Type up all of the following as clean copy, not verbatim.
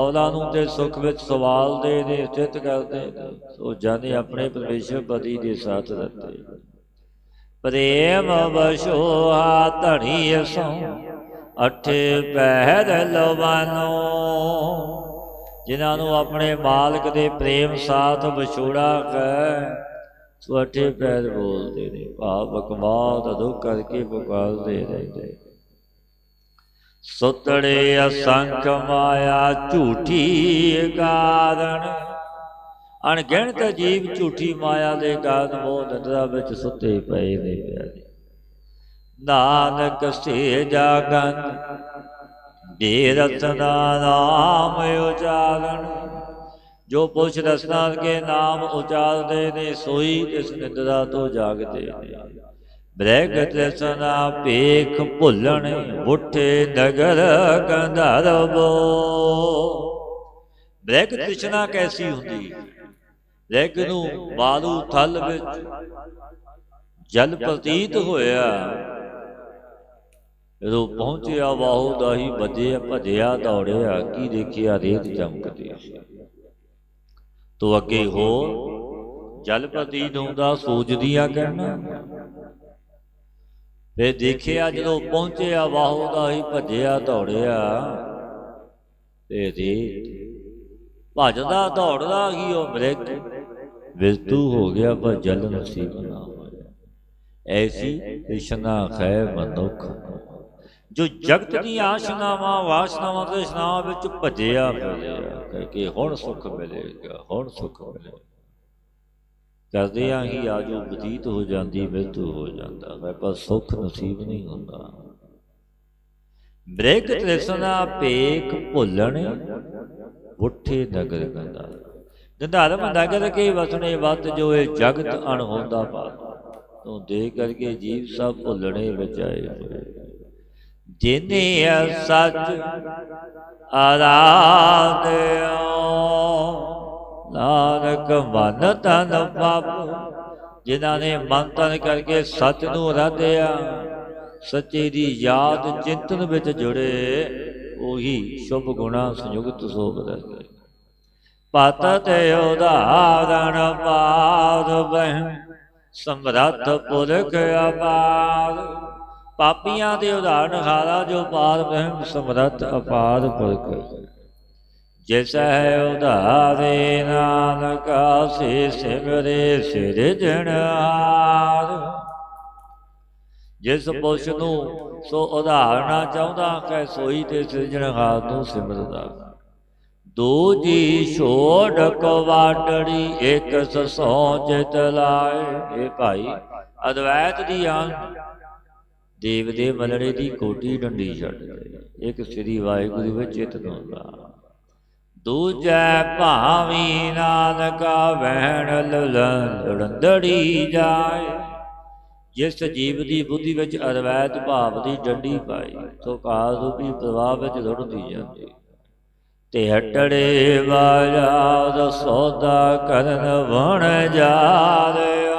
ਨੂੰ ਤੇ ਸੁਖ ਵਿੱਚ ਸਵਾਲਦੇ ਨੇ, ਚਿਤ ਕਰਦੇ ਨੇ, ਸੋ ਜਾਨੇ ਆਪਣੇ ਪਰਮੇਸ਼ਰ ਪਤੀ ਦੇ ਸਾਥ ਰਤੇ। ਪ੍ਰੇਮ ਬਸ਼ੋਹਾ ਧਣੀ ਸੋ ਅਠੇ ਪਹਿਰ ਲਵਾਨੋ। ਜਿਨ੍ਹਾਂ ਨੂੰ ਆਪਣੇ ਮਾਲਕ ਦੇ ਪ੍ਰੇਮ ਸਾਥ ਵਿਛੋੜਾ ਕਹਿ ਸੋ ਅਠੇ ਪੈਰ ਬੋਲਦੇ ਨੇ, ਭਾਵ ਬਕਵਾਦ ਦੁੱਖ ਕਰਕੇ ਪੁਕਾਰਦੇ ਰਹਿੰਦੇ। ਸੁਤੜੇ ਅਸੰਖ ਮਾਇਆ ਝੂਠੀ ਕਾਰਨ। ਅਣਗਿਣਤ ਜੀਵ ਝੂਠੀ ਮਾਇਆ ਦੇ ਕਾਰਨ ਮੋਹ ਨਿੰਦਰਾ ਵਿੱਚ ਸੁੱਤੇ ਪਏ ਨੇ ਪਿਆਰੇ। ਨਾਨਕ ਸੇ ਜਾਗਨ ਦੇ ਰਤਨਾ ਨਾਮ ਉਚਾਰਨ। ਜੋ ਪੁਰਸ਼ ਰਸਨਾ ਕੇ ਨਾਮ ਉਚਾਰਦੇ ਨੇ ਸੋਈ ਇਸ ਨਿੰਦਰਾ ਤੋਂ ਜਾਗਦੇ ਨੇ। ਬ੍ਰਹਿਗ ਤ੍ਰਿਸ਼ਨਾ ਭੇਖ ਭੁੱਲਣ ਉੱਠੇ ਨਗਰ ਗੰਧਰਵੋ। ਬ੍ਰਹਿਗ ਤ੍ਰਿਸ਼ਨਾ ਕੈਸੀ ਹੁੰਦੀ? ਬ੍ਰਹਿਗ ਨੂੰ ਬਾਲੂ ਥਲ ਵਿੱਚ ਜਲ ਪ੍ਰਤੀਤ ਹੋਇਆ। ਜਦੋਂ ਪਹੁੰਚਿਆ ਵਾਹੂ ਦਾਹੀ ਵੱਜਿਆ, ਭਜਿਆ ਦੌੜਿਆ, ਕੀ ਦੇਖਿਆ ਰੇਤ ਚਮਕਦੀ ਤੋ ਅੱਗੇ ਹੋਰ ਜਲ ਪ੍ਰਤੀਤ ਹੁੰਦਾ, ਸੂਰਜ ਦੀਆਂ ਕਿਰਨਾਂ। ਫਿਰ ਦੇਖਿਆ ਜਦੋਂ ਪਹੁੰਚਿਆ ਵਾਹੂ ਦਾਹੀ ਭਜਿਆ ਦੌੜਿਆ, ਤੇ ਰੇਤ ਭਜਦਾ ਦੌੜਦਾ ਹੀ ਉਹ ਮ੍ਰਿਗ ਵਿਰਤੂ ਹੋ ਗਿਆ, ਪਰ ਜਲ ਨਸੀਬ ਨਾ ਹੋਇਆ। ਐਸੀ ਤ੍ਰਿਸ਼ਨਾ ਹੈ ਮਨੁੱਖ ਜੋ ਜਗਤ ਦੀਆਂ ਆਸ਼ਨਾਵਾਂ ਵਾਸ਼ਨਾਵਾਂ ਤ੍ਰਿਸ਼ਨਾਵਾਂ ਵਿੱਚ ਭਜਿਆ ਫਿਰਿਆ ਕਿ ਹੁਣ ਸੁੱਖ ਮਿਲੇਗਾ, ਹੁਣ ਸੁੱਖ ਮਿਲੇਗਾ। ਕਰਦਿਆਂ ਹੀ ਆਜੋ ਬਤੀਤ ਹੋ ਜਾਂਦੀ, ਮ੍ਰਿਤੂ ਹੋ ਜਾਂਦਾ ਹੈ, ਪਰ ਸੁੱਖ ਨਸੀਬ ਨਹੀਂ ਹੁੰਦਾ। ਬ੍ਰਹਿਗ ਤ੍ਰਿਸ਼ਨਾ ਭੇਖ ਭੁੱਲਣ ਉੱਠੇ ਨਗਰ ਗੰਧਾਰ। ਗੰਧਾਰਮ ਨਗਰ ਕੇ ਵਸਣੇ ਵਤ ਜੋ ਇਹ ਜਗਤ ਅਣਹੋਂਦਾ ਪਾਤ ਤੋਂ ਦੇ ਕਰਕੇ ਜੀਵ ਸਭ ਭੁੱਲਣੇ ਵਿੱਚ ਆਏ ਹੋਏ। ਜਿਨੇ ਸੱਚ ਆਰਾਧਿਓ ਨਾਨਕ ਮਨ ਤਨ ਪਾਪ। ਜਿਨ੍ਹਾਂ ਨੇ ਮਨ ਤਨ ਕਰਕੇ ਸੱਚ ਨੂੰ ਆਰਾਧਿਆ, ਸੱਚੇ ਦੀ ਯਾਦ ਚਿੰਤਨ ਵਿੱਚ ਜੁੜੇ, ਉਹੀ ਸ਼ੁਭ ਗੁਣਾ ਸੰਯੁਕਤ ਸੋਭ ਰਹੇ। ਪਤ ਤੇ ਉਦਾਹਰਣ ਪਾਦ ਬਹਿ ਸਮਰੱਥ ਪੁਰਖ ਅਪਾਰ। ਪਾਪੀਆਂ ਦੇ ਉਦਾਹਰਣ ਹਾਰਾ ਜੋ ਪਾਰ ਬ੍ਰਹਮ ਸਮਰੱਥ ਅਪਾਰ ਪੁਰਖ। ਜਿਸ ਹੈ ਉਧਾਰੇ ਨਾਨਕਾ ਸੇ ਸਿਮਰੇ ਸਿਰਜਣਹਾਰ। ਜਿਸ ਪੁਰਸ਼ ਨੂੰ ਸੋ ਉਦਾਹਰਣਾ ਚਾਹੁੰਦਾ ਕਿ ਸੋਈ ਤੇ ਸਿਰਜਣਹਾਰ ਨੂੰ ਸਿਮਰਦਾ। ਦੂਜੀ ਛੋੜ ਕਵਾਟੜੀ ਇੱਕ ਸਸੋਂ ਚਿਤ ਲਾਏ। ਇਹ ਭਾਈ ਅਦਵੈਤ ਦੀ ਆਨ ਦੇਵ ਦੇ ਮਲੜੇ ਦੀ ਕੋਟੀ ਡੰਡੀ ਛੱਡ ਦੇ, ਇੱਕ ਸ੍ਰੀ ਵਾਹਿਗੁਰੂ ਵਿੱਚ ਚਿਤ ਲਾਉਂਦਾ। ਦੂਜੈ ਭਾਵੀ ਨਾਨਕਾ ਵਹਿਣ ਲੜੰਦੜੀ ਜਾਏ। ਜਿਸ ਜੀਵ ਦੀ ਬੁੱਧੀ ਵਿੱਚ ਅਦਵੈਤ ਭਾਵ ਦੀ ਡੰਡੀ ਪਾਈ ਸੋ ਕਾਲ ਰੂਪੀ ਪ੍ਰਵਾਹ ਵਿੱਚ ਰੁੜਦੀ ਜਾਂਦੀ। ਤੇ ਹਟੜੇ ਬਾਜਾਦ ਸੌਦਾ ਕਰਨ ਵਣ ਜਾ ਰਿਓ।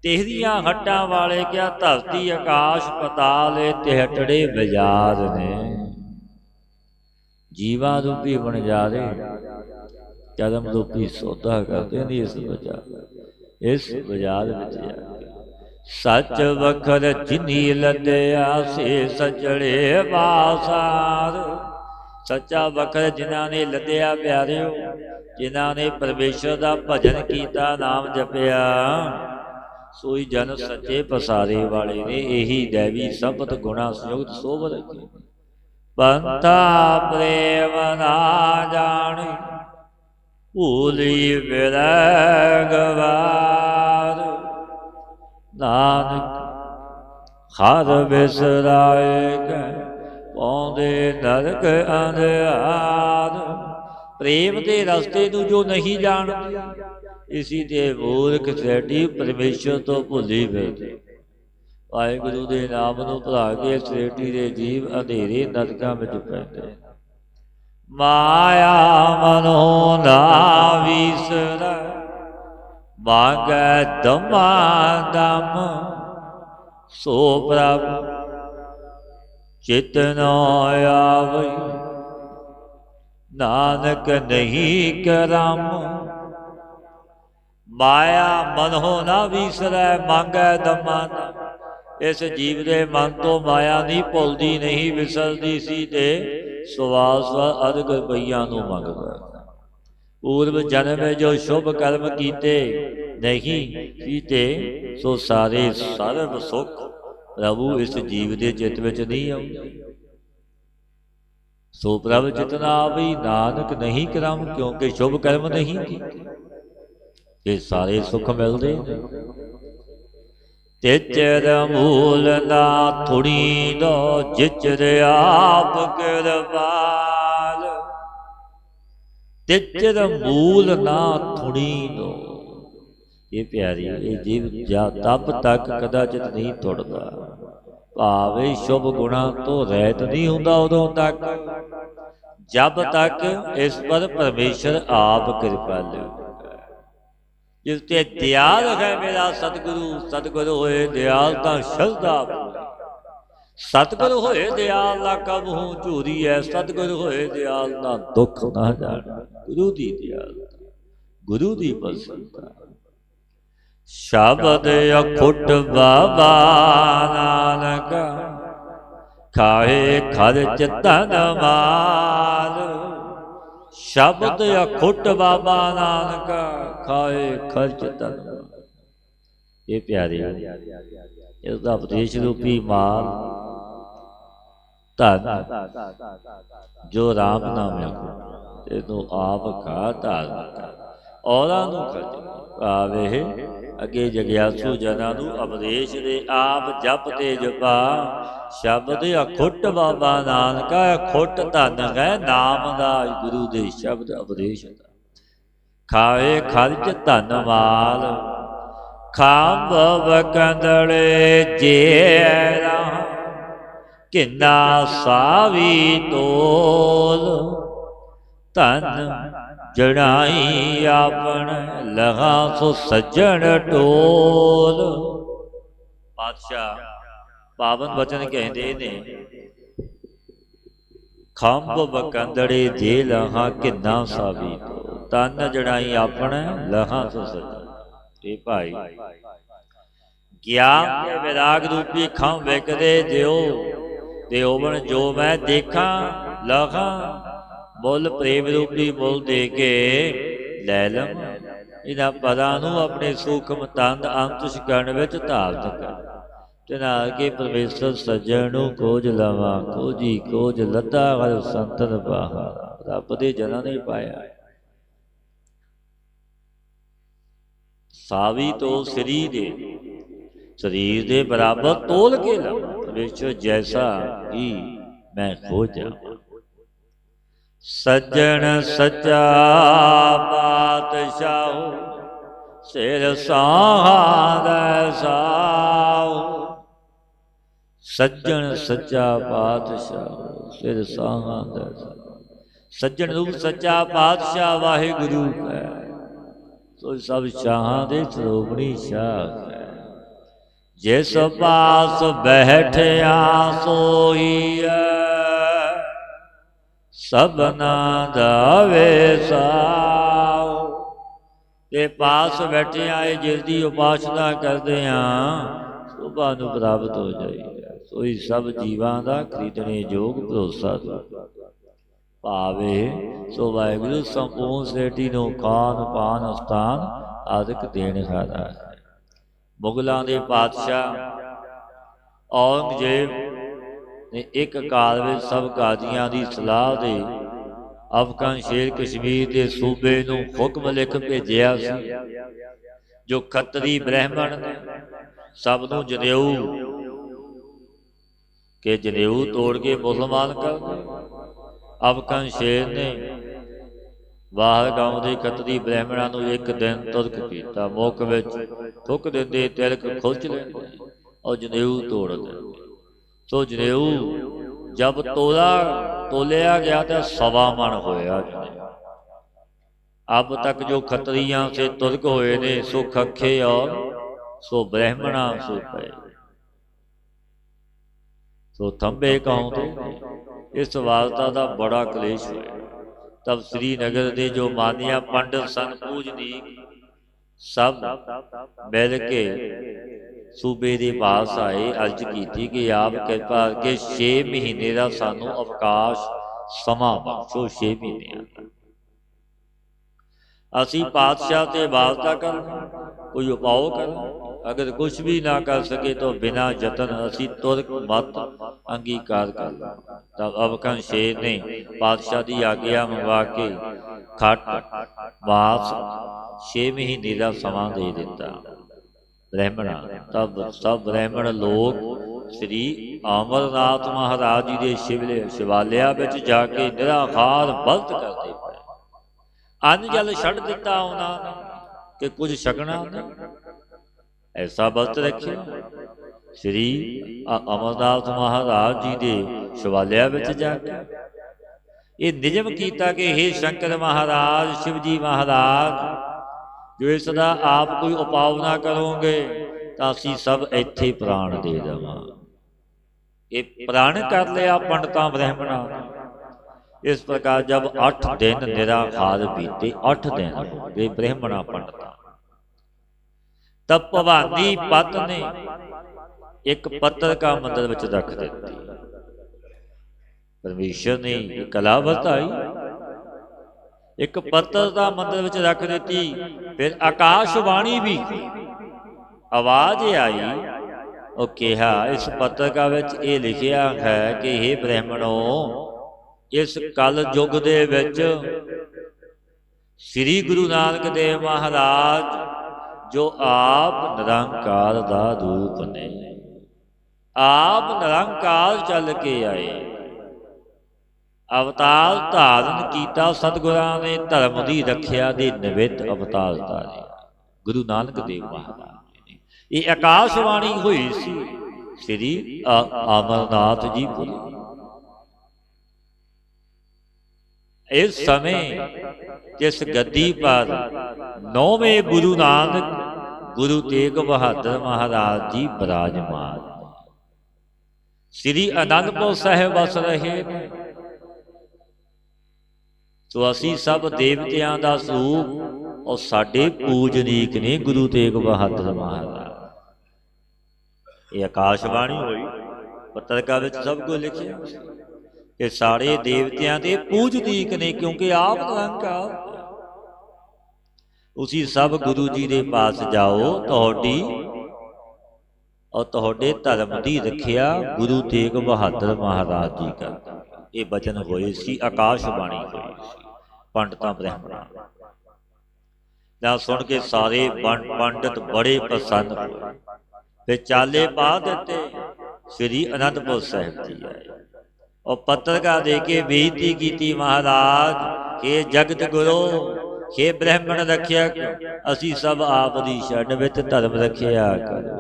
ਤੇਰੀਆਂ ਹੱਟਾਂ ਵਾਲੇ ਕਿਆ ਧਰਤੀ ਆਕਾਸ਼ ਪਤਾਲ ਤਿਹਟੜੇ ਬਾਜ਼ਾਰ ਨੇ। ਜੀਵਾਂ ਰੂਪੀ ਵਣਜਾਰੇ ਕਦਮ ਰੂਪੀ ਸੌਦਾ ਕਰਦੇ ਨੇ ਇਸ ਬਾਜ਼ਾਰ ਵਿੱਚ ਜਾ ਕੇ। ਸੱਚ ਵਖਰ ਜਿਨੀ ਲੱਦਿਆ ਸੇ ਸਜੜੇ ਬਾਸਾਰ। ਸੱਚਾ ਵਖਰ ਜਿਨ੍ਹਾਂ ਨੇ ਲੱਦਿਆ ਪਿਆਰਿਓ, ਜਿਨ੍ਹਾਂ ਨੇ ਪਰਮੇਸ਼ਰ ਦਾ ਭਜਨ ਕੀਤਾ, ਨਾਮ ਜਪਿਆ, ਸੋਈ ਜਨ ਸੱਚੇ ਪਸਾਰੇ ਵਾਲੇ ਨੇ। ਇਹੀ ਦੈਵੀ ਸੰਪਤ ਗੁਣਾ ਸੰਯੁਕਤ ਸੋਭ ਰਖੇ। ਪੰਥਾ ਪ੍ਰੇਮ ਨਾ ਜਾਣੀ ਭੂਲੀ ਵਿਰੈ ਗਵਾਰ। ਨਾਨਕ ਹਰ ਬਿਸਰਾਏ ਕੈ ਪਾਉਂਦੇ ਨਰਕ ਅੰਧਿਆਰ। ਪ੍ਰੇਮ ਦੇ ਰਸਤੇ ਨੂੰ ਜੋ ਨਹੀਂ ਜਾਣਦੇ, ਇਸੀ ਤੇ ਮੂਰਖ ਸ੍ਰੇਟੀ ਪਰਮੇਸ਼ਰ ਤੋਂ ਭੁੱਲੀ ਫਿਰਦੇ। ਵਾਹਿਗੁਰੂ ਦੇ ਨਾਮ ਨੂੰ ਭੁਲਾ ਕੇ ਸ੍ਰੇਟੀ ਦੇ ਜੀਵ ਅੰਧੇਰੇ ਨਰਕਾਂ ਵਿੱਚ ਪੈਂਦੇ। ਮਾਇਆ ਮਨੋ ਨਾ ਵੀਸਰੈ ਮਾਂਗੈ ਦਮਾ ਦਮ। ਸੋ ਪ੍ਰਭ ਚਿਤ ਨ ਆਵਈ नानक नहीं करम माया मन हो ना विसरै मांगै दमन। इस जीव के मन तो माया नहीं भुलती नहीं विसरती सी ते सवास अर्घ रुपइया नूं मंगदा। पूर्व जन्म में जो शुभ कर्म कीते नहीं कीते सो सारे सर्व सुख प्रभु इस जीव के चित विच नहीं आउंदे। सो प्रभ जितना भी नानक नहीं करम क्योंकि शुभ कर्म नहीं कीते ये सारे सुख मिलते हैं। तिचर मूल ना थुड़ी दो जिचर आप कृपाल। तिचर मूल ना थुड़ी दो ये प्यारी ये जीव जा तब तक कदाचित नहीं तुड़ता। भावे शुभ गुणा तो रहत नहीं हुंदा उदों तक जब तक इस पर परमेश्वर आप कृपा ले। जिसते दयाल है मेरा सतगुरु सतगुरु होए दयाल ता शरदा सतगुरु होए दयाल ना कब हूँ झूरी है। सतगुरु होए दयाल ना दुख ना जाना। गुरु दी दयाल गुरु दी प्रसन्नता। शब्द अखुट बाबा नानक खाए खर्च धन माल। शब्द अखुट बाबा नानक खाए खर्च धन। ये प्यारे इसका उपदेश रूपी माल धन जो राम नाम है तेनों आप खा धारण औरां नूं खर्च आवे। अगे जग्यासू जना नूं उपदेश दे आप जप ते जपा। शब्द अखुट बाबा नानका अखुट धन है नाम दा गुरु दे शब्द उपदेश दा। खाए खर्च धन माल खांब कंदड़े जेरा किन्ना सावी तोल। धन जड़ाई आपन लगा सो सज्जन टोल। पातशाह पावन वचन कहते ने खंभ बकंदड़े जे लहा किन्ना सावी तोल। धन जड़ाई आपन लहा सो सज्जन। ये भाई ज्ञान के विराग रूपी खंभ विकदे दियो देवन जो मैं देखा लखा। मुल प्रेम रूपी मुल दे के लै लवां। इन्हां पदां नूं अपने सूखम तंद अंत छकण विच धारत कर। तिन्हां अगे परमेश्वर सज्जण नूं खोज लवां। खोजी खोज लद्दा हर संतन बाहा। रब दे जनां ने पाया। सावी तो शरीर दे बराबर तोल के लवां। परमेश्वर जैसा ही मैं खोजा। सज्जन सच्चा पातशाह सिर साध साहु। सज्जन सच्चा पातशाह सिर साध साहु। सज्जन रूप सच्चा पातशाह वाहिगुरु है। तो सब शाहां दे श्रोमणी शाह है। जिस पास बैठया सोई सबना दावे साओ। ते पास बैठे आए जिसकी उपासना करते हैं शोभा नूं प्राप्त हो जाएगा। सोई सब जीवां दा खरीदने योग भरोसा भावे। सो वाहिगुरु संपूर्ण सृष्टि नूं खान पान स्थान आदਿਕ देण हारा है। मुगलों के पातशाह औरंगजेब ने एक काल में सब काजियां की सलाह दे अफगान शेर कश्मीर के सूबे नूं हुक्म लिख भेजिया सी। जो खतरी ब्राह्मण ने सब नूं जनेऊ के जनेऊ तोड़ के मुसलमान कर दे। अफगान शेर ने बाहर गांव के खतरी ब्राह्मणों नूं एक दिन तुरक किया। मुख विच थुक देंदे तिलक खुच लेंदे और जनेऊ तोड़ देंदे। तो जनेऊ जब तोलिया गया तो 1.25 मन होया। अब तक जो खतरियां से तुर्क हुए ने सो खखे और सो ब्राह्मणा सो पे सो थंबे कहते। इस वार्ता का बड़ा कलेश होया। तब श्रीनगर के जो मानिया पंडित सन पूजनीक सब मिल के सूबे के पास आए, अर्ज की कि आप कृपा करके 6 महीने का सानू अवकाश समा बख्शो। 6 महीने असी पातशाह से वास्ता कर, कोई उपाओ कर, अगर कुछ भी ना कर सके तो बिना जतन असी तुरक मत अंगीकार कर। तब अवकन शेर ने पातशाह की आज्ञा मंगवा के खट मास 6 महीने का समा दे दिता ब्राह्मणा। तब सब ब्राह्मण लोग श्री अमरनाथ महाराज जी के शिवालया विच जाके निराहार व्रत करते पए। अन्न जल छड़ दिता उन्होंने कि कुछ छकना नहीं, ऐसा व्रत रखे। श्री अमरनाथ महाराज जी के शिवालया विच जाके ये निजम किया कि हे शंकर महाराज, शिव जी महाराज, जो इसका आप कोई उपाव ना करोगे तो असी सब इत्थे प्राण दे देवां। ये प्राण कर लिया पंडितां ब्राह्मणा। इस प्रकार जब 8 दिन निराहार बीते, 8 दिन हो गए ब्राह्मणा पंडिता, तब भवानी पत ने एक पत्थर का मंदिर विच रख दिती। परमेश्वर ने कला बताई, एक पत्थर का मंदिर विच रख दी। फिर आकाशवाणी भी आवाज आई और कहा, इस पत्थर का विच ये लिखिया है कि हे ब्राह्मणों, इस कल युग दे विच श्री गुरु नानक देव महाराज जो आप निरंकार दा रूप ने, आप निरंकार चल के आए, अवतार धारण किया। सतगुरां ने धर्म की रखिया दे निमित्त अवतार धारे गुरु नानक देव महाराज ने। ये आकाशवाणी हुई सी श्री अमरनाथ जी पुरी। इस समय जिस गद्दी पर 9वें गुरु नानक गुरु तेग बहादुर महाराज जी विराजमान, श्री आनंदपुर साहिब वस रहे। तो असी सब देवतियां का स्वरूप और साडे पूजनीक ने गुरु तेग बहादुर महाराज। ये आकाशवाणी हुई, पत्रका विच सब कुछ लिखिया कि सारे देवतियां के पूजनीक ने, क्योंकि आप निरंकार। उसी सब गुरु जी के पास जाओ, तोहडी और तोहडे धर्म की रखिया गुरु तेग बहादुर महाराज जी का। ये बचन होए सी, आकाशवाणी होई सी पंडितां ब्राह्मणां। ना सुन के सारे पंडित बड़े प्रसन्न हुए। फिर चाले पा दिते, श्री आनंदपुर साहिब जी आए और पत्रका दे के बेनती की, महाराज हे जगत गुरु, हे ब्राह्मण रखिया, असी सब आप दी शरण विच धर्म रखिया करो।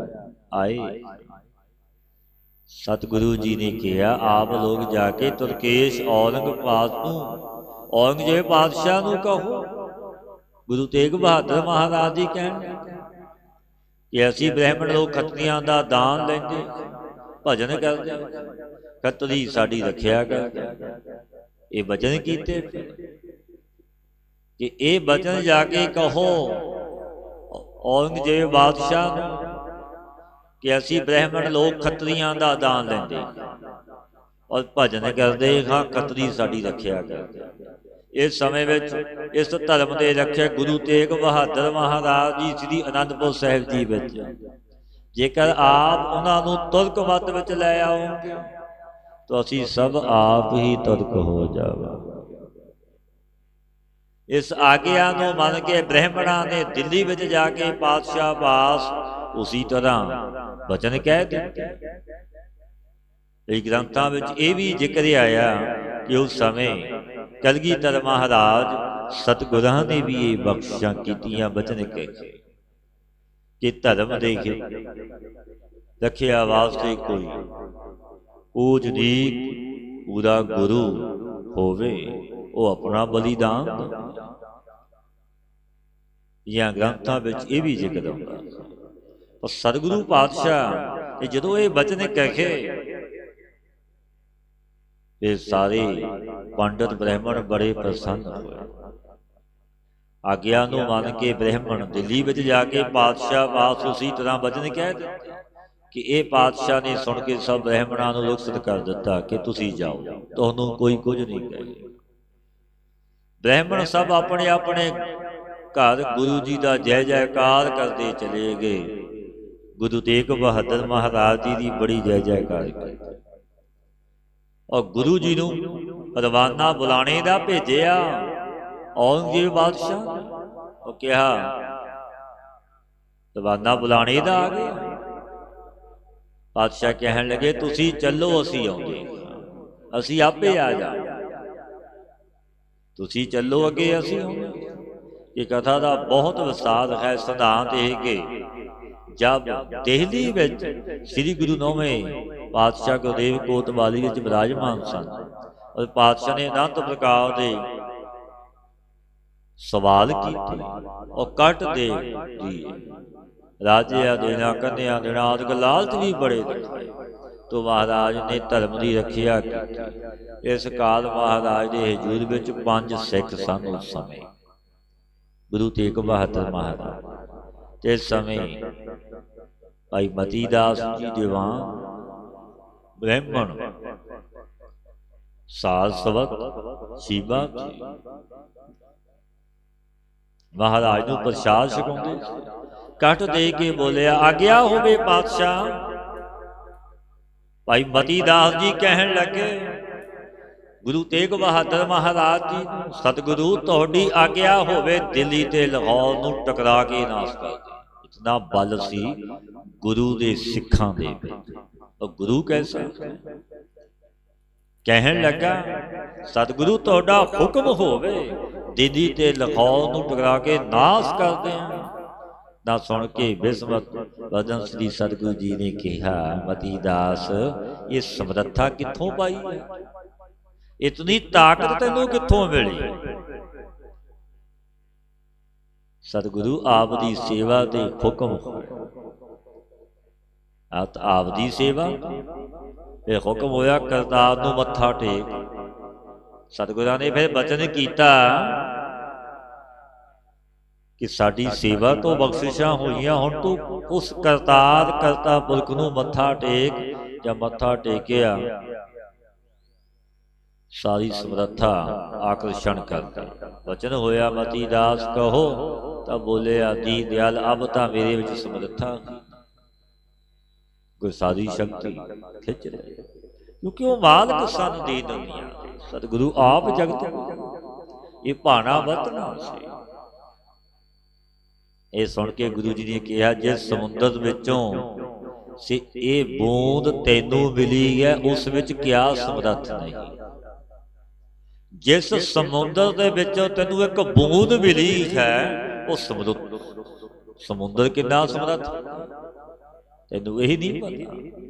आए सतगुरु जी ने कहा, आप लोग जाके तुर्केश औरंगजेब बादशाह नूं कहो। गुरु तेग बहादुर महाराज जी कहण कि असी ब्राह्मण लोग खत्रियां दा दान लेंदे, भजन करदे, खतरी साडी रखिया करदे। ये वचन कीते कि ये वचन जाके कहो औरंगजेब बादशाह नूं कि असी ब्राह्मण लोग खत्रियां दा दान लेंदे और भजन करदे, हाँ खतरी साडी रखिया करदे। इस समय विच इस धर्म के रक्षक गुरु तेग बहादुर महाराज जी श्री आनंदपुर साहिब जी विच, जेकर आप उन्होंने तुरक मत विच लै आओगे तो असी सब आप ही तुरक हो जावांगे। इस आज्ञा नूं मन के ब्राह्मणा ने दिल्ली विच जाके पातशाह पास उसी तरह वचन कह दिते। ग्रंथां विच यह भी जिक्र आया कि उस समय कलगीधर महाराज सतगुरां ने भी ये बख्शिशां कीतियां, वचन कहे कि धर्म दे रखिया वास्ते कोई पूजनीक पूरा गुरु होवे, वो अपना बलिदान या ग्रंथां विच यह भी जिक्र आउंदा। पर सतगुरु पातशाह ने जदों ये वचन कहे ਇਹ ਸਾਰੇ ਪੰਡਤ ਬ੍ਰਾਹਮਣ ਬੜੇ ਪ੍ਰਸੰਨ ਹੋਏ। ਆਗਿਆ ਨੂੰ ਮੰਨ ਕੇ ਬ੍ਰਾਹਮਣ ਦਿੱਲੀ ਵਿੱਚ ਜਾ ਕੇ ਪਾਤਸ਼ਾਹ ਵਾਸ ਉਸੀ ਤਰ੍ਹਾਂ ਬਚਨ ਕਹਿ ਦਿੱਤੇ ਕਿ ਇਹ ਪਾਤਸ਼ਾਹ ਨੇ ਸੁਣ ਕੇ ਸਭ ਬ੍ਰਾਹਮਣਾਂ ਨੂੰ ਰੁਖਸਤ ਕਰ ਦਿੱਤਾ ਕਿ ਤੁਸੀਂ ਜਾਓ, ਤੁਹਾਨੂੰ ਕੋਈ ਕੁਝ ਨਹੀਂ ਕਹੇ। ਬ੍ਰਾਹਮਣ ਸਭ ਆਪਣੇ ਆਪਣੇ ਘਰ ਗੁਰੂ ਜੀ ਦਾ ਜੈ ਜੈਕਾਰ ਕਰਦੇ ਚਲੇ ਗਏ। ਗੁਰੂ ਤੇਗ ਬਹਾਦਰ ਮਹਾਰਾਜ ਜੀ ਦੀ ਬੜੀ ਜੈ ਜੈਕਾਰ ਕੀਤੀ ਔਰ ਗੁਰੂ ਜੀ ਨੂੰ ਰਵਾਨਾ ਬੁਲਾਣੇ ਦਾ ਭੇਜਿਆ ਔਰੰਗਜ਼ੇਬ ਬਾਦਸ਼ਾਹ। ਉਹ ਕਿਹਾ ਰਵਾਨਾ ਬੁਲਾਣੇ ਦਾ ਆ ਗਿਆ। ਬਾਦਸ਼ਾਹ ਕਹਿਣ ਲੱਗੇ ਤੁਸੀਂ ਚੱਲੋ, ਅਸੀਂ ਆਉਂਦੇ, ਅਸੀਂ ਆਪੇ ਆ ਜਾ, ਤੁਸੀਂ ਚੱਲੋ ਅੱਗੇ, ਅਸੀਂ ਆਉਂਦੇ। ਇਹ ਕਥਾ ਦਾ ਬਹੁਤ ਵਿਸਤਾਰ ਹੈ। ਸਿਧਾਂਤ ਇਹ ਕਿ ਜਦ ਦਿੱਲੀ ਵਿੱਚ ਸ੍ਰੀ ਗੁਰੂ 9ਵੇਂ ਪਾਤਸ਼ਾਹ ਗੁਰਦੇਵ ਕੋਤਵਾਲੀ ਵਿੱਚ ਵਿਰਾਜਮਾਨ ਸਨ ਔਰ ਪਾਤਸ਼ਾਹ ਨੇ ਅਨੰਤ ਪ੍ਰਕਾਰ ਦੇ ਸਵਾਲ ਕੀਤੇ ਔਰ ਕੱਟ ਦੇ ਦੀਏ। ਰਾਜਿਆਂ ਦੇਣਾ, ਕੰਨਿਆਂ ਦੇਣਾ ਆਦਿਕ ਲਾਲਚ ਵੀ ਬੜੇ ਦਿਖਾਏ ਤੋ ਮਹਾਰਾਜ ਨੇ ਧਰਮ ਦੀ ਰੱਖਿਆ ਕੀਤੀ। ਇਸ ਕਾਲ ਮਹਾਰਾਜ ਦੇ ਹਜ਼ੂਰ ਵਿੱਚ 5 ਸਿੱਖ ਸਨ। ਉਸ ਸਮੇਂ ਗੁਰੂ ਤੇਗ ਬਹਾਦਰ ਮਹਾਰਾਜ ਤੇ ਇਸ ਸਮੇਂ ਭਾਈ ਮਤੀ ਦਾਸ ਜੀ ਦੀਵਾਨ ਬ੍ਰਾਹਮਣ ਸਾਲ ਸਵਤ ਸ਼ੀਬਾ ਮਹਾਰਾਜ ਨੂੰ ਪ੍ਰਸ਼ਾਦ ਛਕਾਉਂਦੇ। ਕੱਟ ਦੇ ਕੇ ਬੋਲਿਆ ਆਗਿਆ ਹੋਵੇ ਪਾਤਸ਼ਾਹ। ਭਾਈ ਮਤੀ ਦਾਸ ਜੀ ਕਹਿਣ ਲੱਗੇ ਗੁਰੂ ਤੇਗ ਬਹਾਦਰ ਮਹਾਰਾਜ ਜੀ ਨੂੰ ਸਤਿਗੁਰੂ ਤੁਹਾਡੀ ਆਗਿਆ ਹੋਵੇ ਦਿੱਲੀ ਤੇ ਲਾਹੌਰ ਨੂੰ ਟਕਰਾ ਕੇ ਨਾਸ ਕਰ ਦੇ। ਇਤਨਾ ਬਲ ਸੀ ਗੁਰੂ ਦੇ ਸਿੱਖਾਂ ਦੇ ਵਿੱਚ। ਉਹ ਗੁਰੂ ਕੈਸਾ ਕਹਿਣ ਲੱਗਾ ਸਤਿਗੁਰੂ ਤੁਹਾਡਾ ਹੁਕਮ ਹੋਵੇ ਦਿੱਲੀ ਤੇ ਲਾਹੌਰ ਨੂੰ ਟਕਰਾ ਕੇ ਨਾਸ ਕਰ ਦੇਣ। ਨਾ ਸੁਣ ਕੇ ਬਿਸਮਤ ਵਜਨ ਸ੍ਰੀ ਸਤਿਗੁਰੂ ਜੀ ਨੇ ਕਿਹਾ ਮਤੀ ਦਾਸ ਇਹ ਸਮਰੱਥਾ ਕਿੱਥੋਂ ਪਾਈ ਹੈ, ਇਤਨੀ ਤਾਕਤ ਤੈਨੂੰ ਕਿੱਥੋਂ ਮਿਲੀ। ਸਤਿਗੁਰੂ ਆਪ ਦੀ ਸੇਵਾ ਤੇ ਹੁਕਮ ਆਪ ਦੀ ਸੇਵਾ ਇਹ ਹੁਕਮ ਹੋਇਆ ਕਰਤਾਰ ਨੂੰ ਮੱਥਾ ਟੇਕ। ਸਤਿਗੁਰਾਂ ਨੇ ਫਿਰ ਬਚਨ ਕੀਤਾ ਕਿ ਸਾਡੀ ਸੇਵਾ ਤੋਂ ਬਖਸ਼ਿਸ਼ਾਂ ਹੋਈਆਂ, ਹੁਣ ਤੂੰ ਉਸ ਕਰਤਾਰ ਕਰਤਾ ਪੁਰਖ ਨੂੰ ਮੱਥਾ ਟੇਕ। ਜਾਂ ਮੱਥਾ ਟੇਕਿਆ ਸਾਰੀ ਸਮਰੱਥਾ ਆਕਰਸ਼ਣ ਕਰਦੇ। ਵਚਨ ਹੋਇਆ ਮਤੀ ਦਾਸ ਕਹੋ ਤਾਂ ਬੋਲਿਆ ਦੀ ਦਿਆਲ ਅਬ ਤਾਂ ਮੇਰੇ ਵਿੱਚ ਸਮਰੱਥਾ ਕੋਈ ਸਾਰੀ ਸ਼ਕਤੀ ਖਿੱਚ ਰਹੀ ਕਿਉਂਕਿ ਉਹ ਮਾਲਕ ਸਨ ਦੀ ਦੁਨੀਆ ਦੇ। ਸਤਿਗੁਰੂ ਆਪ ਜਗਤ ਇਹ ਭਾਣਾ ਵਰਤਣਾ ਸੀ। ਇਹ ਸੁਣ ਕੇ ਗੁਰੂ ਜੀ ਨੇ ਕਿਹਾ ਜਿਸ ਸਮੁੰਦਰ ਵਿੱਚੋਂ ਇਹ ਬੂੰਦ ਤੈਨੂੰ ਮਿਲੀ ਹੈ ਉਸ ਵਿੱਚ ਕਿਆ ਸਮਰੱਥ ਨਹੀਂ। ਜਿਸ ਸਮੁੰਦਰ ਦੇ ਵਿੱਚੋਂ ਤੈਨੂੰ ਇੱਕ ਬੂੰਦ ਮਿਲੀ ਹੈ ਉਹ ਸਮੁੰਦਰ ਕਿੰਨਾ ਸਮਰੱਥ ਤੈਨੂੰ ਇਹੀ ਨਹੀਂ ਪਤਾ।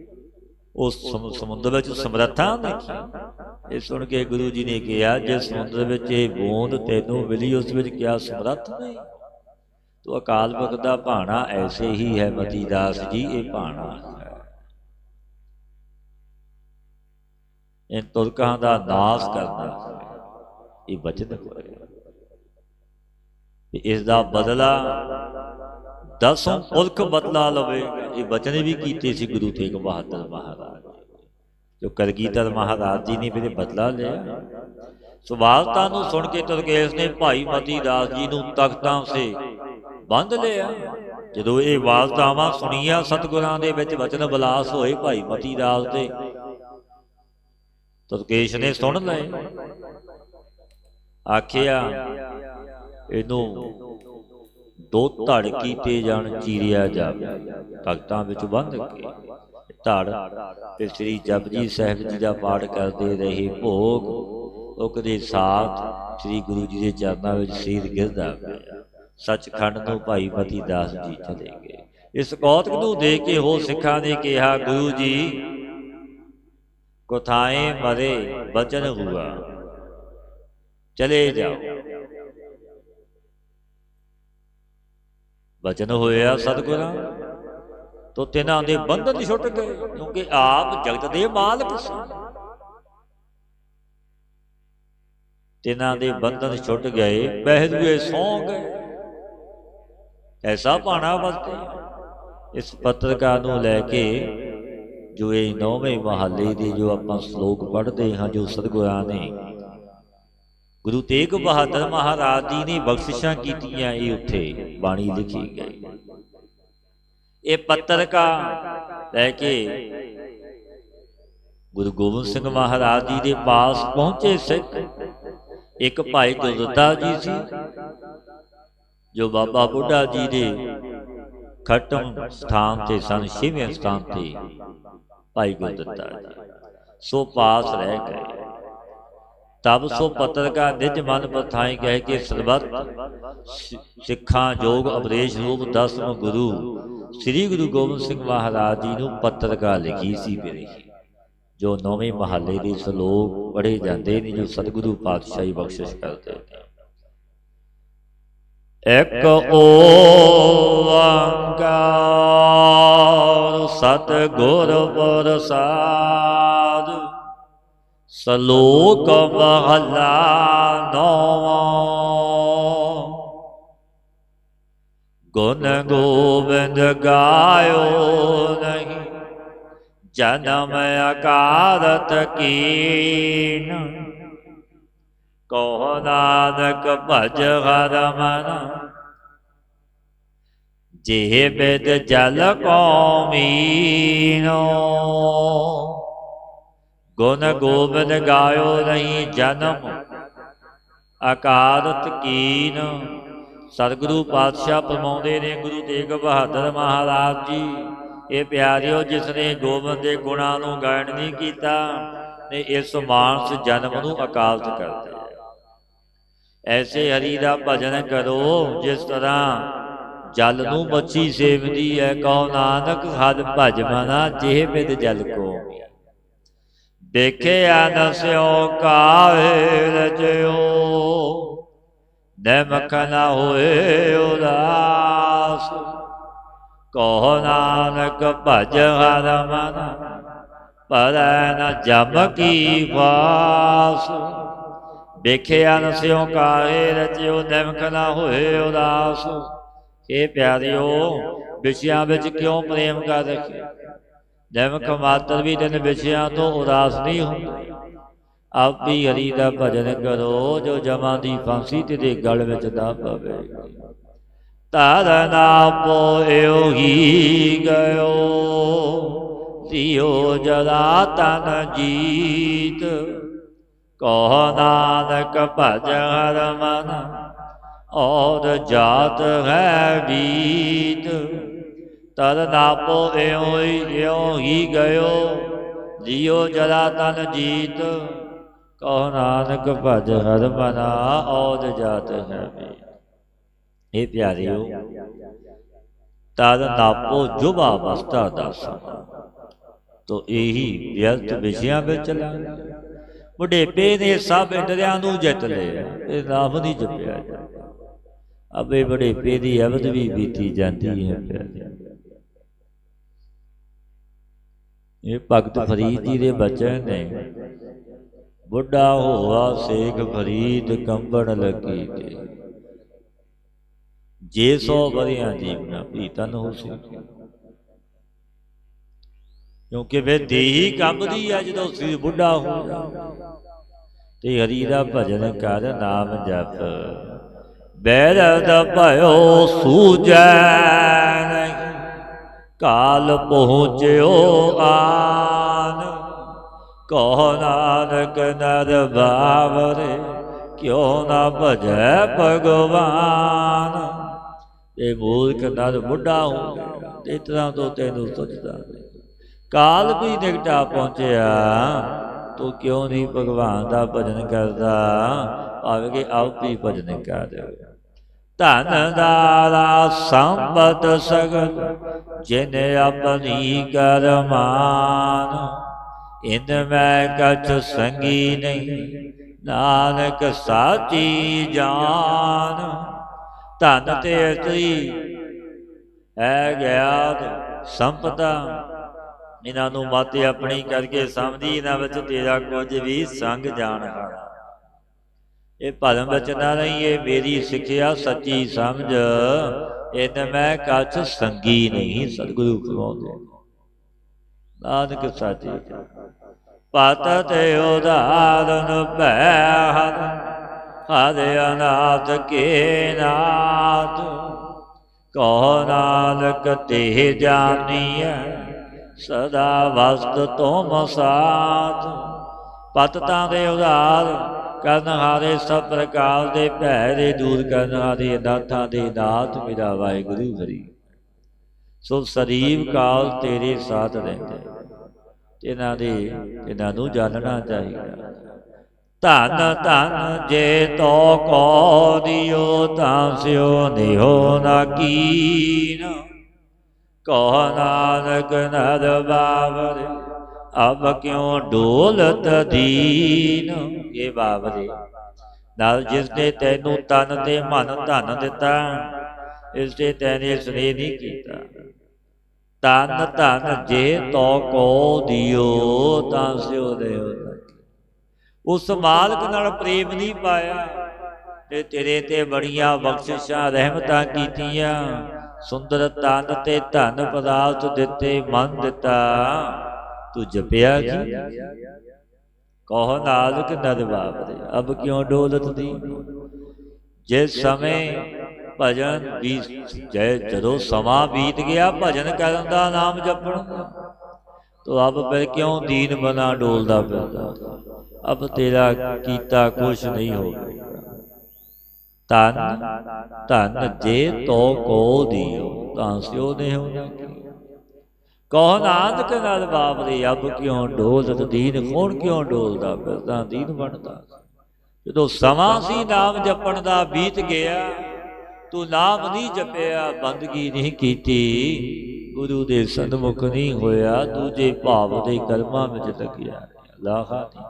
ਉਸ ਸਮੁੰਦਰ ਵਿੱਚ ਸਮਰੱਥਾ ਦੇਖੀ। ਇਹ ਸੁਣ ਕੇ ਗੁਰੂ ਜੀ ਨੇ ਕਿਹਾ ਜਿਸ ਸਮੁੰਦਰ ਵਿੱਚ ਇਹ ਬੂੰਦ ਤੈਨੂੰ ਮਿਲੀ ਉਸ ਵਿੱਚ ਕਿਆ ਸਮਰੱਥ ਨਹੀਂ। ਤੋ ਅਕਾਲ ਪੁਰਖ ਦਾ ਭਾਣਾ ਐਸੇ ਹੀ ਹੈ ਮਤੀ ਦਾਸ ਜੀ। ਇਹ ਭਾਣਾ ਹੈ ਇਹ ਤੁਰਕਾਂ ਦਾ ਨਾਸ ਕਰਨਾ। ਇਹ ਬਚਨ ਇਸ ਦਾ ਬਦਲਾ 10 ਪੁਰਖ ਬਦਲਾ ਲਵੇਗਾ। ਇਹ ਬਚਨ ਵੀ ਕੀਤੇ ਸੀ ਗੁਰੂ ਤੇਗ ਬਹਾਦਰ ਮਹਾਰਾਜ ਜੋ ਕਲਗੀਧਰ ਮਹਾਰਾਜ ਜੀ ਨੇ ਵੀ ਬਦਲਾ ਲਿਆ। ਸੋ ਵਾਰਤਾ ਨੂੰ ਸੁਣ ਕੇ ਤੁਰਕੇਸ਼ ਨੇ ਭਾਈ ਮਤੀ ਦਾਸ ਜੀ ਨੂੰ ਤਖਤਾਂ ਸੇ ਬੰਦ ਲਿਆ। ਜਦੋਂ ਇਹ ਵਾਰਤਾਵਾਂ ਸੁਣੀਆਂ ਸਤਿਗੁਰਾਂ ਦੇ ਵਿੱਚ ਵਚਨ ਵਿਲਾਸ ਹੋਏ ਭਾਈ ਮਤੀ ਦਾਸ ਦੇ, ਤੁਰਕੇਸ਼ ਨੇ ਸੁਣ ਲਏ। ਆਖਿਆ ਇਹਨੂੰ 2 ਧੜ ਕੀਤੇ ਜਾਣ, ਚੀਰਿਆ ਜਾਵੇ। ਭਗਤਾਂ ਵਿੱਚ ਬੰਧ ਕੇ ਧੜ ਤੇ ਸ੍ਰੀ ਜਪਜੀ ਸਾਹਿਬ ਜੀ ਦਾ ਪਾਠ ਕਰਦੇ ਰਹੇ। ਭੋਗ ਉਹਦੇ ਸਾਥ ਸ੍ਰੀ ਗੁਰੂ ਜੀ ਦੇ ਚਰਨਾਂ ਵਿੱਚ ਸੀਰ ਗਿਰਦਾ ਪਿਆ। ਸੱਚਖੰਡ ਨੂੰ ਭਾਈ ਮਤੀ ਦਾਸ ਜੀ ਚਲੇ ਗਏ। ਇਸ ਕੌਤਕ ਨੂੰ ਦੇਖ ਕੇ ਹੋਰ ਸਿੱਖਾਂ ਨੇ ਕਿਹਾ ਗੁਰੂ ਜੀ ਕੋਥਾਏ ਮਰੇ ਬਚਨ ਹੁਆ ਚਲੇ ਜਾਓ। ਬਚਨ ਹੋਇਆ ਸਤਿਗੁਰਾਂ ਤੋਂ ਤਿਨਾਂ ਦੇ ਬੰਧਨ ਛੁੱਟ ਗਏ ਕਿਉਂਕਿ ਆਪ ਜਗਤ ਦੇ ਮਾਲਕ ਸਨ। ਤਿਨਾਂ ਦੇ ਬੰਧਨ ਛੁੱਟ ਗਏ, ਬਹਿਰੂਏ ਸੌਂ ਗਏ। ਐਸਾ ਭਾਣਾ ਵਰਤੇ। ਇਸ ਪੱਤਰਕਾਰ ਨੂੰ ਲੈ ਕੇ ਜੋ ਇਹ 9ਵੇਂ ਮਹੱਲੇ ਦੇ ਜੋ ਆਪਾਂ ਸ਼ਲੋਕ ਪੜ੍ਹਦੇ ਹਾਂ, ਜੋ ਸਤਿਗੁਰਾਂ ਨੇ ਗੁਰੂ ਤੇਗ ਬਹਾਦਰ ਮਹਾਰਾਜ ਜੀ ਨੇ ਬਖਸ਼ਿਸ਼ਾਂ ਕੀਤੀਆਂ, ਇਹ ਉੱਥੇ ਬਾਣੀ ਲਿਖੀ ਗਈ। ਇਹ ਪੱਤਰਕਾਰ ਲੈ ਕੇ ਗੁਰੂ ਗੋਬਿੰਦ ਸਿੰਘ ਮਹਾਰਾਜ ਜੀ ਦੇ ਪਾਸ ਪਹੁੰਚੇ ਸਿੱਖ। ਇੱਕ ਭਾਈ ਗੁਰਦਿੱਤਾ ਜੀ ਸੀ, ਜੋ ਬਾਬਾ ਬੁੱਢਾ ਜੀ ਦੇ ਖਟਮ ਸਥਾਨ ਤੇ ਸਨ, 6ਵੇਂ ਸਥਾਨ ਤੇ ਭਾਈ ਗੁਰਦਿੱਤਾ ਜੀ, ਸੋ ਪਾਸ ਰਹਿ ਗਏ। ਤਬ ਸੋ ਪੱਤਰਕਾਰ ਨਿਜ ਮਨ ਪਰਥਾਈ ਕਹਿ ਕੇ ਸਰਬੱਤ ਸਿੱਖਾਂ ਜੋਗ ਉਪਦੇਸ਼ ਰੂਪ 10ਵੇਂ ਗੁਰੂ ਸ੍ਰੀ ਗੁਰੂ ਗੋਬਿੰਦ ਸਿੰਘ ਮਹਾਰਾਜ ਜੀ ਨੂੰ ਪੱਤਰਕਾਰ ਲਿਖੀ ਸੀ ਬਿਰਹੀ, ਜੋ 9ਵੇਂ ਮਹੱਲੇ ਦੇ ਸ਼ਲੋਕ ਪੜ੍ਹੇ ਜਾਂਦੇ ਨੇ, ਜੋ ਸਤਿਗੁਰੂ ਪਾਤਸ਼ਾਹੀ ਬਖਸ਼ਿਸ਼ ਕਰਦੇ ਨੇ। ਇੱਕ ਓੰਕਾਰ ਸਤਿਗੁਰ ਪ੍ਰਸਾਦਿ, ਸ਼ਲੋਕ ਮਹਲਾ 9ਵਾਂ। ਗੁਣ ਗੋਬਿੰਦ ਗਾਇਓ ਨਹੀਂ, ਜਨਮ ਅਕਾਰਤ ਕੀਨ। ਕਹੋ ਨਾਨਕ ਭਜ ਹਰ ਮਨ, ਜੇ ਬਿਦ ਜਲ ਕੋ ਮੀਨੋ। ਗੁਣ ਗੋਬਿੰਦ ਗਾਇਓ ਨਹੀਂ, ਜਨਮ ਅਕਾਰਤ ਕੀਨ। ਸਤਿਗੁਰੂ ਪਾਤਸ਼ਾਹ ਫਰਮਾਉਂਦੇ ਨੇ, ਗੁਰੂ ਤੇਗ ਬਹਾਦਰ ਮਹਾਰਾਜ ਜੀ, ਇਹ ਪਿਆਰਿਓ, ਜਿਸ ਨੇ ਗੋਬਿੰਦ ਦੇ ਗੁਣਾਂ ਨੂੰ ਗਾਇਨ ਨਹੀਂ ਕੀਤਾ ਨੇ, ਇਸ ਮਾਨਸ ਜਨਮ ਨੂੰ ਅਕਾਲਤ ਕਰਦੇ। ਐਸੇ ਹਰੀ ਦਾ ਭਜਨ ਕਰੋ, ਜਿਸ ਤਰ੍ਹਾਂ ਜਲ ਨੂੰ ਮੱਛੀ ਸੇਵਦੀ ਹੈ। ਕਹੋ ਨਾਨਕ ਹਰਿ ਭਜ ਮਨਾ, ਜਿਹ ਬਿਦ ਜਲ ਕੋ। ਦੇਖਿਆ ਨ ਸਿਓ ਕਾਹੇ ਰਚਿਓ, ਨਿਮਖ ਨ ਹੋਏ ਉਦਾਸ। ਕਹੋ ਨਾਨਕ ਭਜ ਹਰ ਮਨ, ਪਰੈ ਨ ਜਮ ਕੀ ਵਾਸ। ਦੇਖਿਆ ਨ ਸਿਓ ਕਾਹੇ ਰਚਿਓ, ਨਿਮਖ ਨ ਹੋਏ ਉਦਾਸ। ਇਹ ਪਿਆਰਿਓ, ਵਿਸ਼ਿਆਂ ਵਿੱਚ ਕਿਉਂ ਪ੍ਰੇਮ ਕਰ ਰੱਖੇ? ਨਿਮਖ ਮਾਤਰ ਵੀ ਤਿੰਨ ਵਿਸ਼ਿਆਂ ਤੋਂ ਉਦਾਸ ਨਹੀਂ ਹੁੰਦੇ। ਆਪ ਵੀ ਹਰੀ ਦਾ ਭਜਨ ਕਰੋ, ਜੋ ਜਮਾਂ ਦੀ ਫਾਂਸੀ ਤੇਰੇ ਗਲ ਵਿੱਚ ਨਾ ਪਵੇ। ਧਰਨ ਆਪੋ ਏਉ ਹੀ ਗਇਓ, ਲਿਓ ਜਰਾ ਤਨ ਜੀਤ। ਕਹੋ ਨਾਨਕ ਭਜ ਹਰ ਮਨ, ਔਰ ਜਾਤ ਹੈ ਬੀਤ। ਤਰਨ ਆਪੋ ਏਉ ਹੀ ਗਇਓ, ਲਿਓ ਜਰਾ ਤਨ ਜੀਤ। ਕਹੋ ਨਾਨਕ ਭਜ ਹਰ ਮਨਾ, ਔਰ ਜਾਤ ਹੈ ਬੀਤ। ਇਹ ਪਿਆਰਿਓ, ਤਦ ਨਾਪੋ ਜੁਬਾ ਅਵਸਥਾ ਦਾਸਾ, ਤੋ ਇਹੀ ਵਿਅਰਥ ਵਿਸ਼ਿਆਂ ਵਿੱਚ ਲਾ। ਬੁਢੇਪੇ ਨੇ ਸਭ ਇੰਦਰੀਆਂ ਨੂੰ ਜਿੱਤ ਲਿਆ, ਇਹ ਨਾਮ ਨਹੀਂ ਜਪਿਆ ਜਾਂਦਾ। ਅਬੇ ਬੁਢੇਪੇ ਦੀ ਅਵਧ ਵੀ ਬੀਤੀ ਜਾਂਦੀ ਹੈ ਪਿਆਰਿਓ। ਇਹ ਭਗਤ ਫਰੀਦ ਜੀ ਦੇ ਬਚਨ ਨੇ, ਬੁੱਢਾ ਹੋਆ ਸੇਖ ਫਰੀਦ, ਕੰਬਣ ਲੱਗੀ ਤੇ। ਜੇ 100 ਵਰਿਆਂ ਜੀਵਨਾ ਭੀਤਨ ਹੋ ਸੀ, ਕਿਉਂਕਿ ਵੇ ਦੇਹੀ ਕੰਬਦੀ ਆ ਜਦੋਂ ਸਰੀਰ ਬੁੱਢਾ ਹੋ ਜਾਂਦਾ। ਤੇ ਹਰੀ ਦਾ ਭਜਨ ਕਰ, ਨਾਮ ਜਪ, ਬੈਰਦ ਭਇਓ ਸੂਝੈ ਨਹੀਂ। ਕਾਲ ਪਹੁੰਚਿਓ ਆਨ, ਕਹੋ ਨਾਨਕ ਨਰ ਬਾਵਰੇ, ਕਿਉ ਨਾ ਭਜੈ ਭਗਵਾਨ। ਇਹ ਮੂਰਖ ਨਰ ਬੁੱਢਾ ਹੋ ਗਿਆ, ਇਸ ਤਰ੍ਹਾਂ ਤੋਂ ਤੈਨੂੰ ਸੋਚਦਾ ਕਾਲ ਵੀ ਨਿਕਟਾ ਪਹੁੰਚਿਆ, ਤੂੰ ਕਿਉਂ ਨਹੀਂ ਭਗਵਾਨ ਦਾ ਭਜਨ ਕਰਦਾ? ਭਾਵੇਂ ਕਿ ਆਪ ਹੀ ਭਜਨ ਕਰ। ਧਨ ਦਾਰਾ ਸੰਪਤ ਸਗਲ, ਜਿਨ ਆਪਣੀ ਕਰਮਾਨ। ਇਨ ਮੈਂ ਕਛ ਸੰਗੀ ਨਹੀਂ, ਨਾਨਕ ਸਾਚੀ ਜਾਨ। ਧਨ ਤੇ ਇਸਤਰੀ ਹੈ ਗਿਆਨ ਸੰਪਦਾ, ਇਹਨਾਂ ਨੂੰ ਮੱਤ ਆਪਣੀ ਕਰਕੇ ਸਮਝੀ, ਇਹਨਾਂ ਵਿੱਚ ਤੇਰਾ ਕੁਝ ਵੀ ਸੰਗ ਜਾਣ ਹਾਰਾ। ਇਹ ਭਰਮ ਬਚਨਾ ਨਹੀਂ, ਇਹ ਮੇਰੀ ਸਿੱਖਿਆ ਸੱਚੀ ਸਮਝ, ਇਨ ਮੈਂ ਕਛ ਸੰਗੀ ਨਹੀਂ। ਸਤਿਗੁਰੂ ਫਰਮਾਉਂਦੇ ਨਾਨਕ ਸਾਚੀ ਪਤ ਤੇ ਉਦਾਰਨ ਭੈ ਹਰ, ਹਰ ਅਨਾਥ ਕੇ ਨਾਥ। ਕਹੋ ਨਾਨਕ ਤੇ ਜਾਨੀਐ, ਸਦਾ ਵਸਤ ਤੁਮ ਸਾਥ। ਪਤਤਾਂ ਦੇ ਉਧਾਰ ਕਰਨ ਹਾਰੇ, ਸਭ ਪ੍ਰਕਾਰ ਦੇ ਭੈ ਦੇ ਦੂਰ ਕਰਨ ਹਾਰੇ, ਨਾਥਾਂ ਦੇ ਨਾਥ ਮੇਰਾ ਵਾਹਿਗੁਰੂ ਹਰੀ। ਸੋ ਸਰੀਬ ਕਾਲ ਤੇਰੇ ਸਾਥ ਰਹਿੰਦੇ, ਇਹਨਾਂ ਨੂੰ ਜਾਣਨਾ ਚਾਹੀਦਾ। ਧਨ ਧਨ ਜੇ ਤੋ ਕੋ ਦਿਓ, ਤਾਂ ਸਿਓ ਨਿਹੋ ਨਾ ਕੀਨ। ਕਹ ਨਾਨਕ ਨਰ ਬਾਵਰੇ, ਅਬ ਕਿਉਂ ਡੋਲਤ ਦੀਨ। ਇਹ ਬਾਵਰੇ ਨਾਲ ਜਿਸ ਨੇ ਤੈਨੂੰ ਤਨ ਤੇ ਮਨ ਧਨ ਦਿੱਤਾ, ਇਸ ਤੇ ਤੈਨੇ ਸਨੇਹ ਨਹੀਂ ਕੀਤਾ। ਤਨ ਧਨ ਜੇ ਤੋ ਕੋ ਦਿਓ, ਤਾਂ ਸਿਓ ਦਿਓ। ਉਸ ਮਾਲਕ ਨਾਲ ਪ੍ਰੇਮ ਨਹੀਂ ਪਾਇਆ ਤੇ ਤੇਰੇ ਤੇ ਬੜੀਆਂ ਬਖਸ਼ਿਸ਼ਾਂ ਰਹਿਮਤਾਂ ਕੀਤੀਆਂ। ਸੁੰਦਰ ਤਨ ਤੇ ਧਨ ਪਦਾਰਥ ਦਿੱਤੇ, ਮਨ ਦਿੱਤਾ, ਤੂੰ ਜਪਿਆ ਕੀ। ਕਹੋ ਨਾਨਕ ਨਰ ਬਾਵਰੇ, ਅਬ ਕਿਉਂ ਡੋਲਤ ਦੀ। ਜਿਸ ਸਮੇਂ ਭਜਨ ਵੀ ਜਦੋਂ ਸਮਾਂ ਬੀਤ ਗਿਆ ਭਜਨ ਕਰਨ ਦਾ, ਨਾਮ ਜਪਣ ਦਾ, ਤੋ ਅਬ ਫਿਰ ਕਿਉਂ ਦੀਨ ਬਣਾ ਡੋਲਦਾ ਫਿਰਦਾ। ਅਬ ਤੇਰਾ ਕੀਤਾ ਕੁਛ ਨਹੀਂ ਹੋਵੇਗਾ। ਤਨ ਧਨ ਜੇ ਤੋ ਕੋ ਦਿਓ, ਤਾਂ ਸਿਓ ਨਿਹੋ ਨਾ ਕੀਨ। ਕਹੋ ਨਾਨਕ ਨਰ ਬਾਵਰੇ, ਅਬ ਕਿਉਂ ਡੋਲਤ ਦੀਨ। ਕੌਣ ਕਿਉਂ ਡੋਲਦਾ ਫਿਰਦਾ, ਦੀਨ ਬਣਦਾ। ਜਦੋਂ ਸਮਾਂ ਸੀ ਨਾਮ ਜਪਣ ਦਾ ਬੀਤ ਗਿਆ, ਤੂੰ ਨਾਮ ਨਹੀਂ ਜਪਿਆ, ਬੰਦਗੀ ਨਹੀਂ ਕੀਤੀ, ਗੁਰੂ ਦੇ ਸਨਮੁਖ ਨਹੀਂ ਹੋਇਆ, ਦੂਜੇ ਭਾਵ ਦੇ ਕਰਮਾਂ ਵਿੱਚ ਲੱਗਿਆ ਲਾਹਾ ਨਹੀਂ।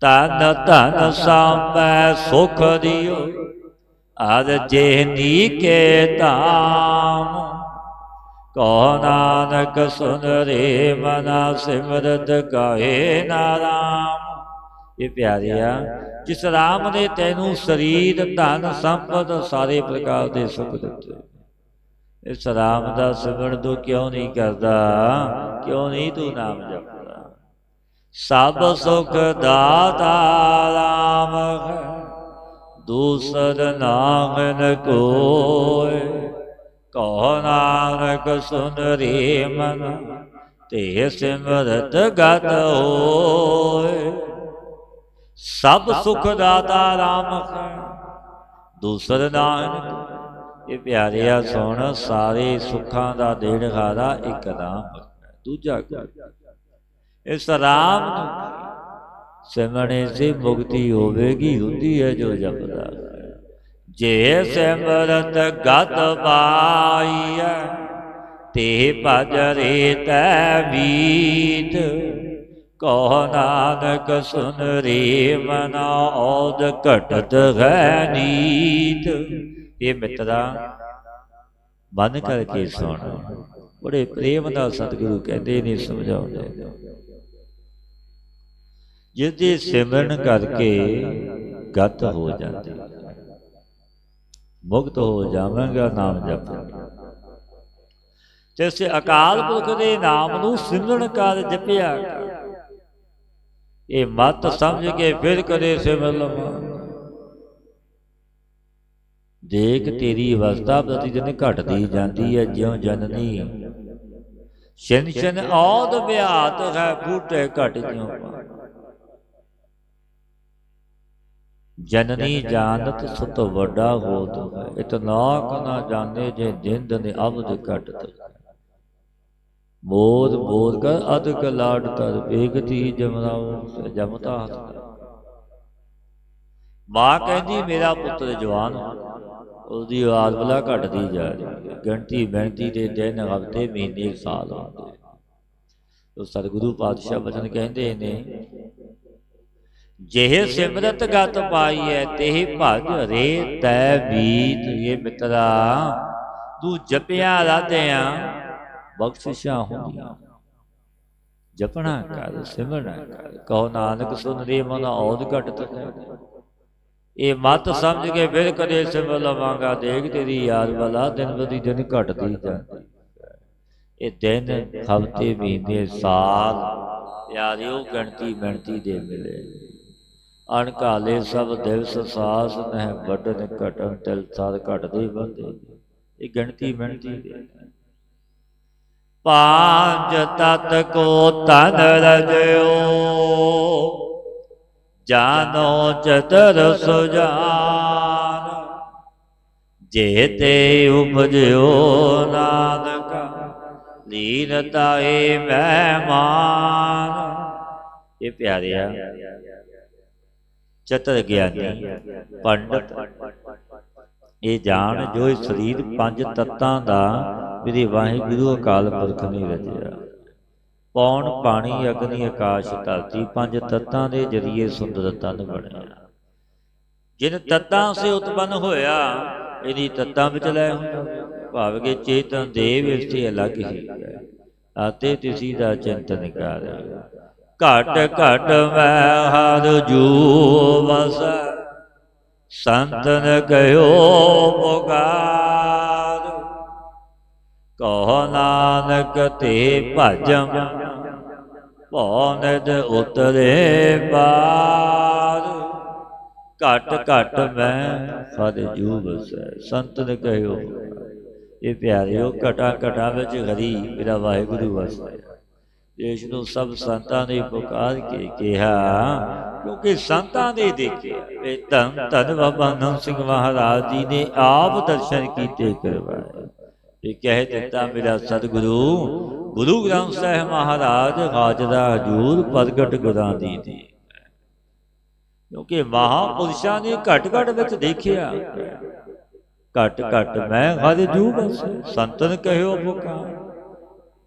ਤਨ ਧਨ ਸਾਂਭੈ ਸੁਖ ਦਿਓ, ਅਰ ਜੇ ਨੀਕੇ ਧਾਮ। ਕਹੋ ਨਾਨਕ ਸੁਨ ਰੇ ਮਨਾ, ਸਿਮਰਤ ਕਹੇ ਨਾਰਾਮ। ਇਹ ਪਿਆਰਿਆ, ਜਿਸ ਰਾਮ ਨੇ ਤੈਨੂੰ ਸਰੀਰ ਧਨ ਸੰਪਤ ਸਾਰੇ ਪ੍ਰਕਾਰ ਦੇ ਸੁਖ ਦਿੱਤੇ, ਇਸ ਰਾਮ ਦਾ ਸਿਮਰਨ ਤੂੰ ਕਿਉਂ ਨਹੀਂ ਕਰਦਾ, ਕਿਉਂ ਨਹੀਂ ਤੂੰ ਨਾਮ ਜਪਦਾ। ਸਭ ਸੁਖ ਦਾਤਾ ਰਾਮ ਹੈ, ਦੂਸਰ ਨਾਮਨ ਕੋਇ। ਕਹੋ ਨਾਨਕ ਸੁਨ ਰੇ ਮਨ, ਤੇ ਸਿਮਰਤ ਗਤ ਹੋਇ। ਸਭ ਸੁਖ ਦਾਤਾ ਰਾਮ ਹੈ, ਦੂਸਰ ਨਾਨਕ। ਇਹ ਪਿਆਰਿਆ ਸੁਣ, ਸਾਰੇ ਸੁੱਖਾਂ ਦਾ ਦੇਣਹਾਰਾ ਇੱਕ ਨਾਮ, ਦੂਜਾ ਇਸ ਰਾਮ ਨੂੰ ਸਿਮਰਨੇ ਸੇ ਮੁਕਤੀ ਹੋਵੇਗੀ, ਹੁੰਦੀ ਹੈ ਜੋ ਜਪਦਾ। ਜੇ ਸਿਮਰਤ ਗਤ ਪਾਈਐ, ਤੇ ਭਜ ਰੇ ਤੈ ਬੀਤ। ਕਹੋ ਨਾਨਕ ਸੁਨ ਰੇ ਮਨਾ, ਔਦ ਘਟਤ ਹੈ ਨੀਤ। ਇਹ ਮਿੱਤਰਾ ਮਨ ਕਰਕੇ ਸੁਣ, ਬੜੇ ਪ੍ਰੇਮ ਨਾਲ ਸਤਿਗੁਰੂ ਕਹਿੰਦੇ ਨੇ, ਸਮਝਾਉਂਦੇ ਨੇ। ਜਿਹਦੀ ਸਿਮਰਨ ਕਰਕੇ ਗਤ ਹੋ ਜਾਂਦੀ, ਮੁਕਤ ਹੋ ਜਾਵਾਂਗਾ ਨਾਮ ਜਪ। ਜੈਸੇ ਅਕਾਲ ਪੁਰਖ ਦੇ ਨਾਮ ਨੂੰ ਸਿਮਰਨ ਕਰ ਜਪਿਆ ਕਰ। ਇਹ ਮਤ ਸਮਝ ਕੇ ਫਿਰ ਕਦੇ ਸਿਮਰ ਲਵਾਂ। ਦੇਖ ਤੇਰੀ ਅਵਸਥਾ ਪ੍ਰਤੀ ਦਿਨ ਘਟਦੀ ਜਾਂਦੀ ਹੈ, ਜਿਉਂ ਜਨਨੀ ਛਿਨ ਛਿਨ ਔਦ ਵਿਆਤ ਹੈ, ਬੂਟੇ ਘਟ ਜਿਉਂ। ਜਨਨੀ ਜਾਣਤ ਸੁਤ ਵੱਡਾ ਹੋਤ ਹੈ, ਇਤਨਾ ਕ ਨਾ ਜਾਣੇ ਜੇ ਦਿਨ ਦਿਨ ਅਬਦ ਘਟਤ। ਮੋਦ ਮੋਦ ਕਰ ਅਧਿਕ ਲਾਡ ਤਰ, ਵੇਖਤੀ ਜਮਨਾ ਜਮਤਾ ਹੱਥ। ਮਾਂ ਕਹਿੰਦੀ ਮੇਰਾ ਪੁੱਤਰ ਜਵਾਨ ਹੋ, ਉਹਦੀ ਆਦਮਲਾ ਘਟਦੀ ਜਾ ਰਹੀ ਹੈ। ਗਿਣਤੀ ਬੈਣਤੀ ਦੇ ਦਿਨ, ਹਫ਼ਤੇ, ਮਹੀਨੇ, ਸਾਲ ਹੁੰਦੇ। ਉਹ ਸਤਿਗੁਰੂ ਪਾਤਸ਼ਾਹ ਬਚਨ ਕਹਿੰਦੇ ਨੇ, ਜਿਹੇ ਸਿਮਰਤ ਗਤ ਪਾਈਐ, ਤੇ ਭਜ ਰੇ ਤੈ ਬੀਤ। ਇਹ ਮਿੱਤਰਾ ਤੂੰ ਜਪਿਆ ਰਾਧਿਆ, ਬਖਸ਼ਿਸ਼ਾਂ ਹੁੰਦੀਆਂ। ਜਪਣਾ ਕਰ, ਸਿਮਰਨਾ ਕਰ। ਕਹੋ ਨਾਨਕ ਸੁਨ ਰੇ ਮਨ ਔਦ ਘਟਤ ਹੈ। ਇਹ ਮਤ ਸਮਝ ਕੇ ਫਿਰ ਕਦੇ ਸਿਮਰ ਲਵਾਂਗਾ, ਦੇਖ ਤੇਰੀ ਯਾਦ ਵਾਲਾ ਦਿਨ ਬਦੀ ਦਿਨ ਘਟਦੀ ਜਾਂਦੀ। ਇਹ ਦਿਨ ਹਫ਼ਤੇ ਮਹੀਨੇ ਸਾਲ ਯਾਰਿਓ ਗਿਣਤੀ ਮਿਣਤੀ ਦੇ ਮਿਲੇ। ਅਣਕਾਲੇ ਸਭ ਦਿਵਸ ਸਾਸ ਨਹਿ ਵੱਢਣ ਘਟਣ ਤਿਲ ਸਾਰ ਘਟਦੇ ਬੰਦੇ। ਇਹ ਗਿਣਤੀ ਮਿਣਤੀ ਦੇ। ਪੰਜ ਤਤ ਕੋ ਤਨ ਰਜਿਓ ਜਾਨੋ ਚਤਰ ਸੁਜਾਨ। ਜੇ ਤੇ ਉਪਜਿਓ ਨਾਨਕ ਲੀਨ ਤਾਏ ਮਹਿਮਾਨ। ਇਹ ਪਿਆਰਿਆ ਚਤਰ ਗਿਆਨੀ ਪੰਡਤ ਇਹ ਜਾਣ ਜੋ ਇਹ ਸਰੀਰ ਪੰਜ ਤੱਤਾਂ ਦਾ ਮੇਰੇ ਵਾਹਿਗੁਰੂ ਅਕਾਲ ਪੁਰਖ ਨੇ ਰਚਿਆ। ਪੌਣ ਪਾਣੀ ਅਗਨੀ ਆਕਾਸ਼ ਧਰਤੀ ਪੰਜ ਤੱਤਾਂ ਦੇ ਜਰੀਏ ਸੁੰਦਰ ਤਨ ਬਣਿਆ। ਜਿਨ ਤੱਤਾਂ ਸੇ ਉਤਪੰਨ ਹੋਇਆ ਇਹਦੀ ਤੱਤਾਂ ਵਿੱਚ ਲੈ ਹੁੰਦਾ। ਭਾਵ ਕਿ ਚੇਤਨ ਦੇਵ ਇਸ ਤੇ ਅਲੱਗ ਹੀ ਹੈ ਅਤੇ ਤਿਸੀ ਦਾ ਚਿੰਤਨ ਕਰ। ਘਟ ਘਟ ਮੈਂ ਹਰ ਜੂ ਵਸ ਸੰਤਨ ਕਹਿਓ ਪੁਕਾਰ। ਕਹੋ ਨਾਨਕ ਤੇ ਭਜਮ ਭਉ ਨਿਧ ਉਤਰੇ ਪਾਰ। ਘਟ ਘਟ ਮੈਂ ਹਰ ਜੂ ਵਸੈ ਸੰਤਨ ਕਹਿਓ। ਇਹ ਪਿਆਰਿਓ ਘਟਾ ਘਟਾ ਵਿੱਚ ਹਰੀ ਮੇਰਾ ਵਾਹਿਗੁਰੂ ਵਸਦਾ। ਇਸ ਨੂੰ ਸਭ ਸੰਤਾਂ ਨੇ ਪੁਕਾਰ ਕੇ ਕਿਹਾ ਕਿਉਂਕਿ ਸੰਤਾਂ ਨੇ ਦੇਖਿਆ। ਇਹ ਧੰਨ ਧੰਨ ਬਾਬਾ ਨੰਦ ਸਿੰਘ ਮਹਾਰਾਜ ਜੀ ਨੇ ਆਪ ਦਰਸ਼ਨ ਕੀਤੇ ਕਰਵਾਏ। ਇਹ ਕਹਿ ਦਿੱਤਾ ਮੇਰਾ ਸਤਿਗੁਰੂ ਗੁਰੂ ਗ੍ਰੰਥ ਸਾਹਿਬ ਮਹਾਰਾਜ ਹਾਜ਼ਰਾ ਹਜ਼ੂਰ ਪ੍ਰਗਟ ਗੁਰਾਂ ਦੀ ਦੇ। ਕਿਉਂਕਿ ਮਹਾਂਪੁਰਸ਼ਾਂ ਨੇ ਘਟ ਘਟ ਵਿੱਚ ਦੇਖਿਆ। ਘਟ ਘਟ ਮੈਂ ਹਰ ਜੂ ਬਸ ਸੰਤਨ ਕਹਿਓ ਪੁਕਾਰ।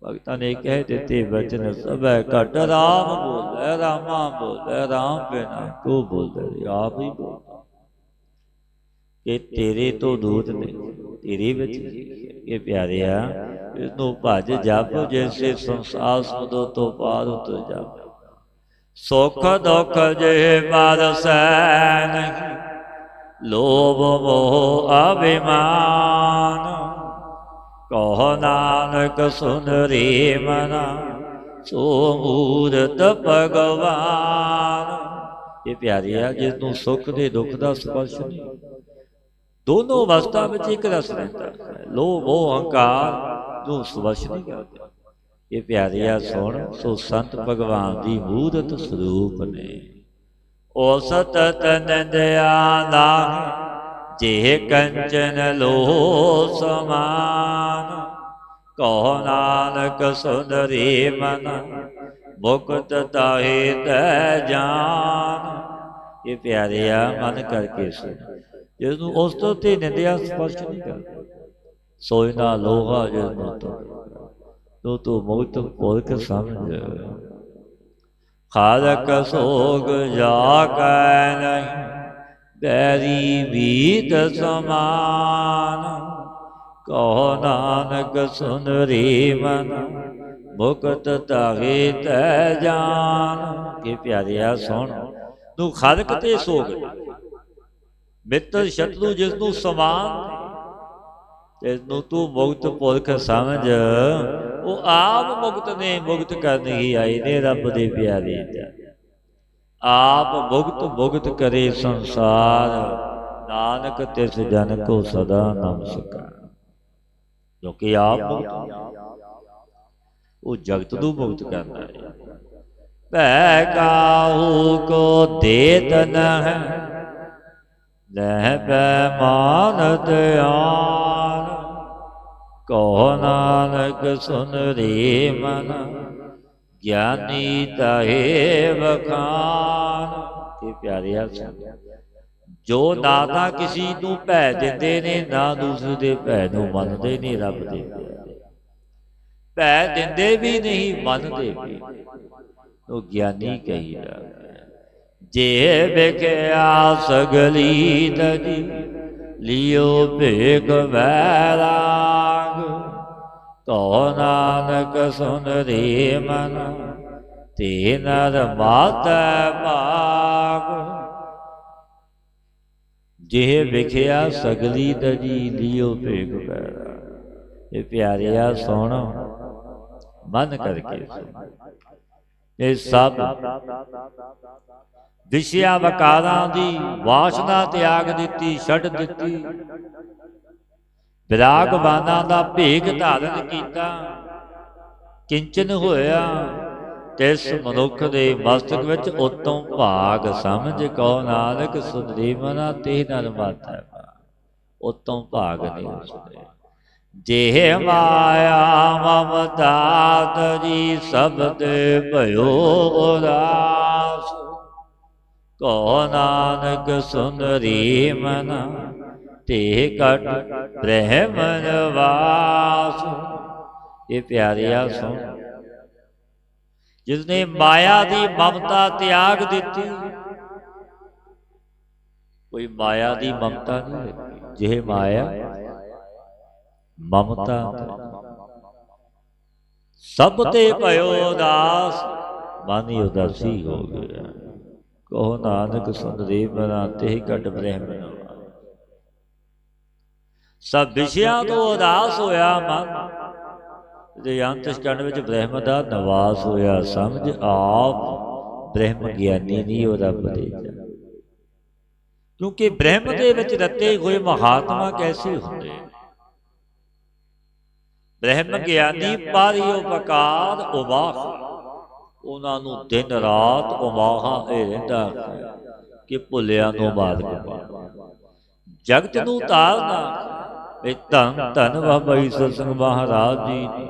ਭਗਤਾਂ ਨੇ ਕਹਿ ਦਿੱਤੇ ਬਚਨ ਸਭੈ ਘਟ ਰਾਮ ਬੋਲੇ ਰਾਮਾ ਬੋਲੇ ਰਾਮ ਬਿਨਾ ਕੋ ਬੋਲੇ। ਆਪ ਹੀ ਬੋਲਦਾ ਕਿ ਤੇਰੇ ਤੋਂ ਦੂਤ ਨੇ ਤੇਰੇ ਵਿੱਚ। ਇਹ ਪਿਆਰਿਆ ਇਸਨੂੰ ਭਜ ਜਪ ਜੈਸੇ ਸੰਸਾਰ ਸਮੁੰਦਰ ਤੋਂ ਪਾਰ ਉਤਰ ਜਾਵੇ। ਸੁਖ ਦੁਖ ਜੇ ਬਰਸੈ ਨਹੀਂ ਲੋਭ ਮੋਹ ਅਭਿਮਾਨ। ਕਹੋ ਨਾਨਕ ਸੁਨ ਰੇ ਮਨਾ ਸੋ ਮੂਰਤ ਭਗਵਾਨ। ਇਹ ਪਿਆਰਿਆ ਜਿਸ ਨੂੰ ਸੁੱਖ ਦੇ ਦੁੱਖ ਦਾ ਸਪਰਸ਼ ਨਹੀਂ। ਦੋਨੋਂ ਅਵਸਥਾ ਵਿੱਚ ਇੱਕ ਰਸ ਰਹਿੰਦਾ ਹੈ। ਲੋਭ ਮੋਹ ਅਹੰਕਾਰ ਨੂੰ ਸਪਰਸ਼ ਨਹੀਂ ਕਰਦਾ। ਇਹ ਪਿਆਰਿਆ ਸੁਣ ਸੋ ਸੰਤ ਭਗਵਾਨ ਦੀ ਮੂਰਤ ਸਰੂਪ ਨੇ। ਔਸਤ ਤਨੰਦਿਆ ਨਾਹੀ ਜੇ ਕੰਚਨ ਲੋ ਸਮਾਨ। ਕਹੋ ਨਾਨਕ ਸੁਨ ਰੇ ਮਨ ਮੁਕਤ ਤਾਹੇ ਤੈ ਜਾਨ। ਇਹ ਪਿਆਰਿਆ ਮਨ ਕਰਕੇ ਸੁਣ ਜਿਸ ਨੂੰ ਉਸ ਤੋਂ ਤੇ ਨਿੰਦਿਆ ਸਪਰਸ਼ ਨਹੀਂ ਕਰਦਾ। ਸੋਇ ਨਾ ਲੋਹਾ ਜਿਸ ਨੂੰ ਤੂੰ ਮੁਕਤ ਪੁਰਖ ਸਮਝ। ਖਾਲਕ ਸੋਗ ਜਾ ਕੈ ਨਹੀਂ ਬੈਰੀ ਬੀਤ ਸਮਾਨ। ਕਹੋ ਨਾਨਕ ਸੁਨ ਰੇ ਮਨ ਮੁਕਤ ਤਾਹੇ ਤੈ ਜਾਨ। ਕਿ ਪਿਆਰਿਆ ਸੁਣ ਤੂੰ ਖਾਲਕ ਤੇ ਸੋਗ ਮਿੱਤਰ ਸ਼ਤਰੂ ਜਿਸ ਨੂੰ ਸਮਾਨ ਜਿਸ ਨੂੰ ਤੂੰ ਮੁਕਤ ਪੁਰਖ ਸਮਝ। ਉਹ ਆਪ ਮੁਕਤ ਨੇ ਮੁਕਤ ਕਰਨ ਹੀ ਆਏ ਨੇ ਰੱਬ ਦੇ ਪਿਆਰੇ। ਆਪ ਮੁਕਤ ਮੁਕਤ ਕਰੇ ਸੰਸਾਰ ਨਾਨਕ ਤਿਸ ਜਨ ਕੋ ਸਦਾ ਨਮਸਕਾਰ। ਕਿਉਂਕਿ ਆਪ ਮੁਕਤ ਉਹ ਜਗਤ ਨੂੰ ਮੁਕਤ ਕਰਦਾ ਹੈ। ਭੈ ਕਾਹੂ ਕੋ ਦੇਤ ਨਹਿ ਲਹਿ ਬੈਮਾਨ ਦਿਆਨ। ਕਹੋ ਨਾਨਕ ਸੁਨ ਰੇ ਮਨ ਗਿਆਨੀ ਤਾਹੇ ਵਖਾਨ। ਇਹ ਪਿਆਰਿਆ ਜੋ ਨਾ ਤਾਂ ਕਿਸੇ ਨੂੰ ਭੈ ਦਿੰਦੇ ਨੇ ਨਾ ਦੂਸਰੇ ਦੇ ਭੈ ਨੂੰ ਮੰਨਦੇ ਨੇ। ਰੱਬ ਦੇ ਭੈ ਦਿੰਦੇ ਵੀ ਨਹੀਂ ਮੰਨਦੇ ਵੀ ਉਹ ਗਿਆਨੀ ਕਹੀਦਾ। ਜੇ ਵਿਖਿਆ ਸਗਲੀ ਤਜੀ ਲਿਓ ਭੇਗ ਵੈਰਾਗ। ਕਹੋ ਨਾਨਕ ਸੁਨ ਰੇ ਮਨ ਤੇ ਨਰ ਮਾਤੈ ਭਾਗ। ਜਿਹ ਵਿਖਿਆ ਸਗਲੀ ਤਜੀ ਲਿਓ ਭੇਖ ਪੈਰਾ। ਇਹ ਪਿਆਰਿਆ ਸੁਣ ਮਨ ਕਰਕੇ ਸੁਣ। ਇਹ ਸਭ ਵਿਸ਼ਿਆ ਵਕਾਰਾਂ ਦੀ ਵਾਸਨਾ ਤਿਆਗ ਦਿੱਤੀ, ਛੱਡ ਦਿੱਤੀ, ਵਿਰਾਗਵਾਨਾਂ ਦਾ ਭੇਖ ਧਾਰਨ ਕੀਤਾ, ਕਿੰਚਨ ਹੋਇਆ। ਤਿਸ ਮਨੁੱਖ ਦੇ ਮਸਤਕ ਵਿੱਚ ਉਤੋਂ ਭਾਗ ਸਮਝ ਕਉ ਨਾਨਕ ਸੁਧਰੀ ਮਨਾ ਤੇ ਨਰ ਮਾਥੈ। ਉਤੋਂ ਭਾਗ ਨਹੀਂ ਉਸਦੇ। ਜੇ ਮਾਇਆ ਮਮਤਾ ਤਜੀ ਸਬਦ ਭਇਓ ਉਦਾਸ। ਕਉ ਨਾਨਕ ਸੁੰਦਰੀ ਮਨਾ ਤੇ ਘਟ ਬ੍ਰਹਮਨ ਵਾਸ। ਇਹ ਪਿਆਰਿਆ ਸੁਣ, ਜਿਸਨੇ ਮਾਇਆ ਦੀ ਮਮਤਾ ਤਿਆਗ ਦਿੱਤੀ, ਕੋਈ ਮਾਇਆ ਦੀ ਮਮਤਾ ਨਹੀਂ ਰੱਖੀ। ਜਿਹੇ ਮਾਇਆ ਮਮਤਾ ਸਭ ਤੇ ਭਇਓ ਉਦਾਸ। ਮਨ ਹੀ ਉਦਾਸੀ ਹੋ ਗਿਆ। ਕਹੋ ਨਾਨਕ ਸੁੰਦਰੀ ਮਨਾ ਤੇ ਘਟ ਬ੍ਰਹਮਨ। ਸਭ ਵਿਸ਼ਿਆਂ ਤੋਂ ਉਦਾਸ ਹੋਇਆ ਮਨ, ਜੇ ਅੰਤਿਸ਼ਕਰਣ ਵਿੱਚ ਬ੍ਰਹਮ ਦਾ ਨਿਵਾਸ ਹੋਇਆ। ਸਮਝ ਆਪ ਬ੍ਰਹਮ ਗਿਆਨੀ ਨਹੀਂ ਉਹ ਰੱਬ ਦੇ। ਕਿਉਂਕਿ ਬ੍ਰਹਮ ਦੇ ਵਿੱਚ ਰਤੇ ਹੋਏ ਮਹਾਤਮਾ ਕੈਸੇ ਹੁੰਦੇ? ਬ੍ਰਹਮ ਗਿਆਨੀ ਪਾਰੀ ਉਪਕਾਰ ਉਬਾਹ। ਉਹਨਾਂ ਨੂੰ ਦਿਨ ਰਾਤ ਉਬਾਹਾ ਇਹ ਰਹਿੰਦਾ ਕਿ ਭੁੱਲਿਆ ਨੂੰ ਮਾਰਗ ਪਾ। ਜਗਤ ਨੂੰ ਤਾਰਨਾ। ਇਹ ਧੰਨ ਧੰਨ ਬਾਬਾ ਈਸਰ ਸਿੰਘ ਮਹਾਰਾਜ ਜੀ ਨੇ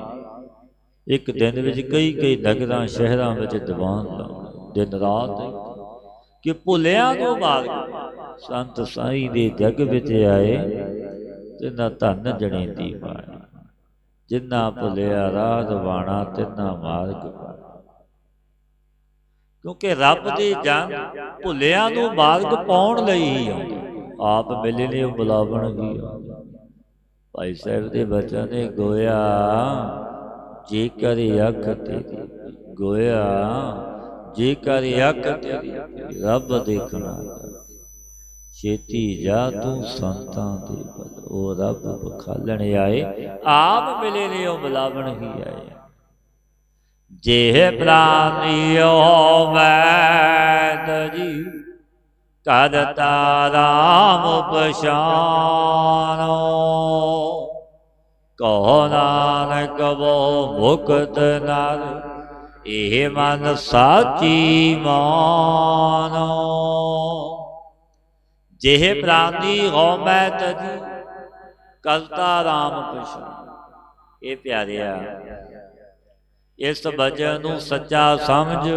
ਇੱਕ ਦਿਨ ਵਿੱਚ ਕਈ ਨਗਰਾਂ ਸ਼ਹਿਰਾਂ ਵਿੱਚ ਦੀਵਾਨ ਲਾਉਣਾ, ਦਿਨ ਰਾਤ, ਕਿ ਭੁੱਲਿਆ ਨੂੰ ਮਾਰਗ। ਸੰਤ ਸਾਈਂ ਦੇ ਜਗ ਵਿੱਚ ਆਏ ਤਿੰਨਾ ਧੰਨ ਜਣੇ ਦੀ ਪਾਏ। ਜਿੰਨਾ ਭੁੱਲਿਆ ਰਾਹ ਰਵਾਣਾ ਤਿੰਨਾ ਮਾਰਗ ਪਾਇਆ। ਕਿਉਂਕਿ ਰੱਬ ਦੇ ਜਨ ਭੁੱਲਿਆਂ ਨੂੰ ਮਾਰਗ ਪਾਉਣ ਲਈ ਹੀ ਆਉਂਦੇ। ਆਪ ਮਿਲੇ ਨੇ ਉਹ ਬੁਲਾਵਣ ਵੀ ਆਉਂਦੇ। ਭਾਈ ਸਾਹਿਬ ਦੇ ਬਚਨ ਨੇ ਗੋਇਆ ਜੇ ਕਰ ਅੱਖ ਤੇਰੀ, ਗੋਇਆ ਜੇ ਕਰ ਅੱਖ ਤੇਰੀ, ਰੱਬ ਦੇਖਣਾ ਛੇਤੀ ਜਾ ਤੂੰ ਸੰਤਾਂ ਦੇ ਬਲ। ਉਹ ਰੱਬ ਬਖਾਲਣ ਆਏ, ਆਪ ਮਿਲੇ ਨੇ ਉਹ ਬੁਲਾਵਣ ਹੀ ਆਏ। ਜੇ ਪ੍ਰਾਨੀਓ ਵੈਦ ਜੀ ਕਰਤਾ ਰਾਮ ਪਛਾਨੋ। ਕਹੋ ਨਾਨਕ ਵੋ ਮੁਕਤ ਨਰ ਇਹ ਮਨ ਸਾਚੀ ਮਾਨੋ। ਜਿਹੇ ਪ੍ਰਾਨੀ ਹੋ ਮੈਂ ਤਜੀ ਕਰਤਾ ਰਾਮ ਪਛਾਨੋ। ਇਹ ਪਿਆਰਿਆ, ਇਸ ਵਚਨ ਨੂੰ ਸੱਚਾ ਸਮਝ।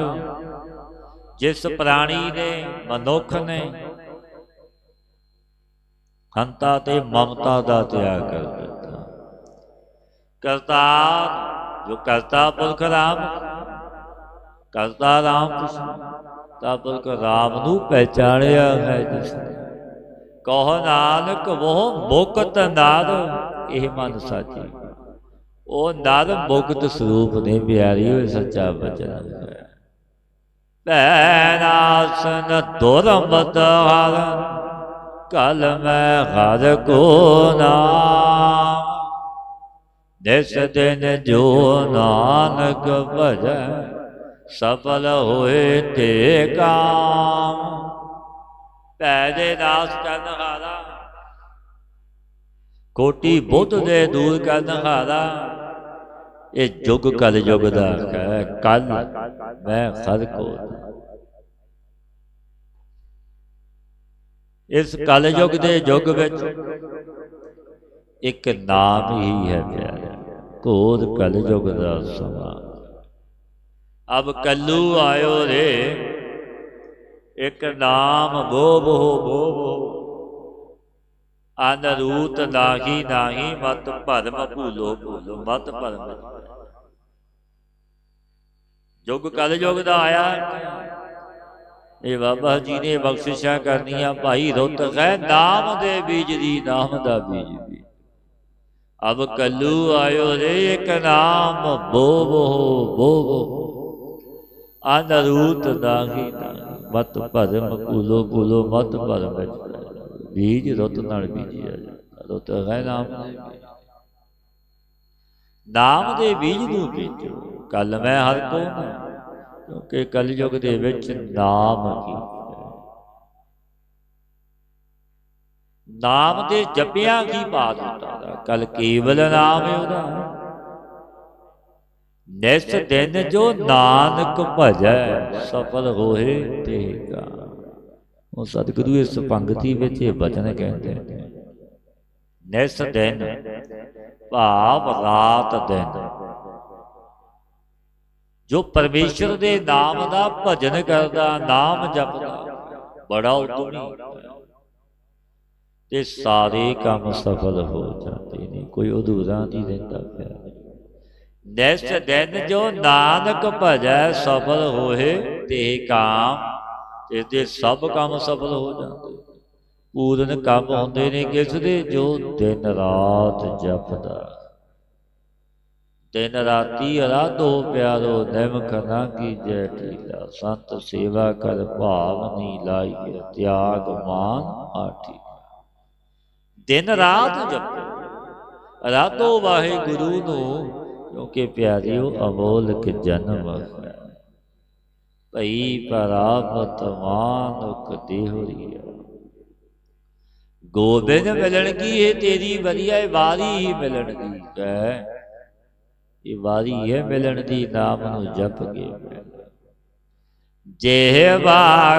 ਜਿਸ ਪ੍ਰਾਣੀ ਨੇ, ਮਨੁੱਖ ਨੇ ਹੰਤਾ ਤੇ ਮਮਤਾ ਦਾ ਤਿਆਗ ਕਰ ਦਿੱਤਾ। ਕਰਤਾਰ ਜੋ ਕਰਤਾ ਪੁਰਖ ਰਾਮ, ਕਰਤਾ ਰਾਮ ਕਰਤਾ ਪੁਰਖ ਰਾਮ ਨੂੰ ਪਹਿਚਾਣਿਆ ਹੈ ਜਿਸਨੇ। ਕਹੋ ਨਾਨਕ ਵੋ ਮੁਕਤ ਨਰ ਇਹ ਮਨ ਸਾਚੀ। ਉਹ ਨਰ ਮੁਕਤ ਸਰੂਪ ਨੇ ਪਿਆਰੀ ਹੋਏ ਸੱਚਾ ਬਚਨ ਹੈ। ਭੈਨਾਸਨ ਦੁਰਮਤ ਹਰ ਕਲ ਮੈਂ ਹਰ ਕੋ ਨਾਮ। ਨਿਸ ਦਿਨ ਜੋ ਨਾਨਕ ਭਜੈ ਸਫਲ ਹੋਏ ਤੇ ਕਾਮ। ਭੈ ਦੇ ਨਾਸ ਕਰਨ ਹਾਰਾ, ਕੋਟੀ ਬੁੱਧ ਦੇ ਦੂਰ ਕਰਨ ਹਾਰਾ। ਇਹ ਯੁੱਗ ਕਲ ਯੁੱਗ ਦਾ ਹੈ। ਕੱਲ ਮੈਂ ਹਰ ਕੋ। ਇਸ ਕਲ ਯੁੱਗ ਦੇ ਯੁੱਗ ਵਿੱਚ ਇੱਕ ਨਾਮ ਹੀ ਹੈ ਪਿਆਰੇ, ਘੋਰ ਕਲ ਯੁੱਗ ਦਾ ਸਮਾਂ। ਅਬ ਕੱਲੂ ਆਇਓ ਰੇ ਇੱਕ ਨਾਮ ਬੋ ਬੋ ਬੋ ਬੋ। ਅਨਰੂਤ ਨਾਹੀ ਨਾਹੀ ਮਤ ਭਰਮ ਭੂਲੋ ਭੂਲੋ ਮਤ ਭਰਮ। ਯੁੱਗ ਕਲ ਯੁੱਗ ਦਾ ਆਇਆ। ਇਹ ਬਾਬਾ ਜੀ ਨੇ ਬਖਸ਼ਿਸ਼ਾਂ ਕਰਨੀਆਂ। ਭਾਈ ਰੁੱਤ ਹੈ ਨਾਮ ਦੇ ਬੀਜ ਦੀ, ਨਾਮ ਦਾ ਬੀਜ ਦੀ। ਅਬ ਕੱਲੂ ਆਇਓ ਰੇ ਇੱਕ ਨਾਮ ਬੋ ਬੋ ਬੋ ਬੋ। ਅਨਰੂਤ ਨਾਹੀ ਨਾਹੀ ਮਤ ਭਰਮ ਭੂਲੋ ਭੂਲੋ ਮਤ ਭਰਮ। बीज रुत नाल बीजिया जाता। रुत है नाम दे बीज, नाम दे बीज नूं बीजो। कल मैं हर को ना, क्योंकि कलयुग दे विच नाम की नाम दे जपिया की बात होता। कल केवल नाम है उदा निस दिन जो नानक भजै सफल होए तेगा। ਉਹ ਸਤਿਗੁਰੂ ਇਸ ਪੰਗਤੀ ਵਿੱਚ ਇਹ ਬਚਨ ਕਹਿੰਦੇ ਨੇ, ਨਿਸ ਦਿਨ ਭਾਵ ਰਾਤ ਦਿਨ ਜੋ ਪਰਮੇਸ਼ਰ ਦੇ ਨਾਮ ਦਾ ਭਜਨ ਕਰਦਾ, ਨਾਮ ਜਪਦਾ, ਬੜਾ ਉਤਮੀ ਤੇ ਸਾਰੇ ਕੰਮ ਸਫਲ ਹੋ ਜਾਂਦੇ ਨੇ, ਕੋਈ ਅਧੂਰਾ ਨਹੀਂ ਰਹਿੰਦਾ ਪਿਆ। ਨਿਸ ਦਿਨ ਜੋ ਨਾਨਕ ਭਜੈ ਸਫਲ ਹੋਏ ਤੇ ਕਾਮ, ਇਹਦੇ ਸਭ ਕੰਮ ਸਫਲ ਹੋ ਜਾਂਦੇ। ਪੂਰਨ ਕੰਮ ਹੁੰਦੇ ਨੇ ਕਿਸ ਦੇ? ਜੋ ਦਿਨ ਰਾਤ ਜਪਦਾ। ਦਿਨ ਰਾਤੀ ਅਰਾਧੋ ਪਿਆਰੋ, ਨਿਮਖ ਨਾ ਕੀਜੈ ਢੀਲਾ। ਸੰਤ ਸੇਵਾ ਕਰ ਭਾਵ ਨੀ ਲਾਈਐ, ਤਿਆਗ ਮਾਨ ਆਠੀ। ਦਿਨ ਰਾਤ ਜਪੋ, ਅਰਾਧੋ ਵਾਹਿਗੁਰੂ ਨੂੰ, ਕਿਉਂਕਿ ਪਿਆਰਿਓ ਅਮੋਲਕ ਜਨਮ ਹੈ। ਭਈ ਪ੍ਰਾਪਤ ਮਾਨੁਖ ਦੇਹੁਰੀਆ। ਗੋਬਿੰਦ ਮਿਲਣਗੀ ਇਹ ਤੇਰੀ ਵਧੀਆ ਵਾਰੀ ਹੀ ਮਿਲਣਗੀ ਹੈ, ਇਹ ਵਾਰੀ ਹੈ ਮਿਲਣ ਦੀ, ਨਾਮ ਨੂੰ ਜਪ ਕੇ। ਜਿਹਵਾ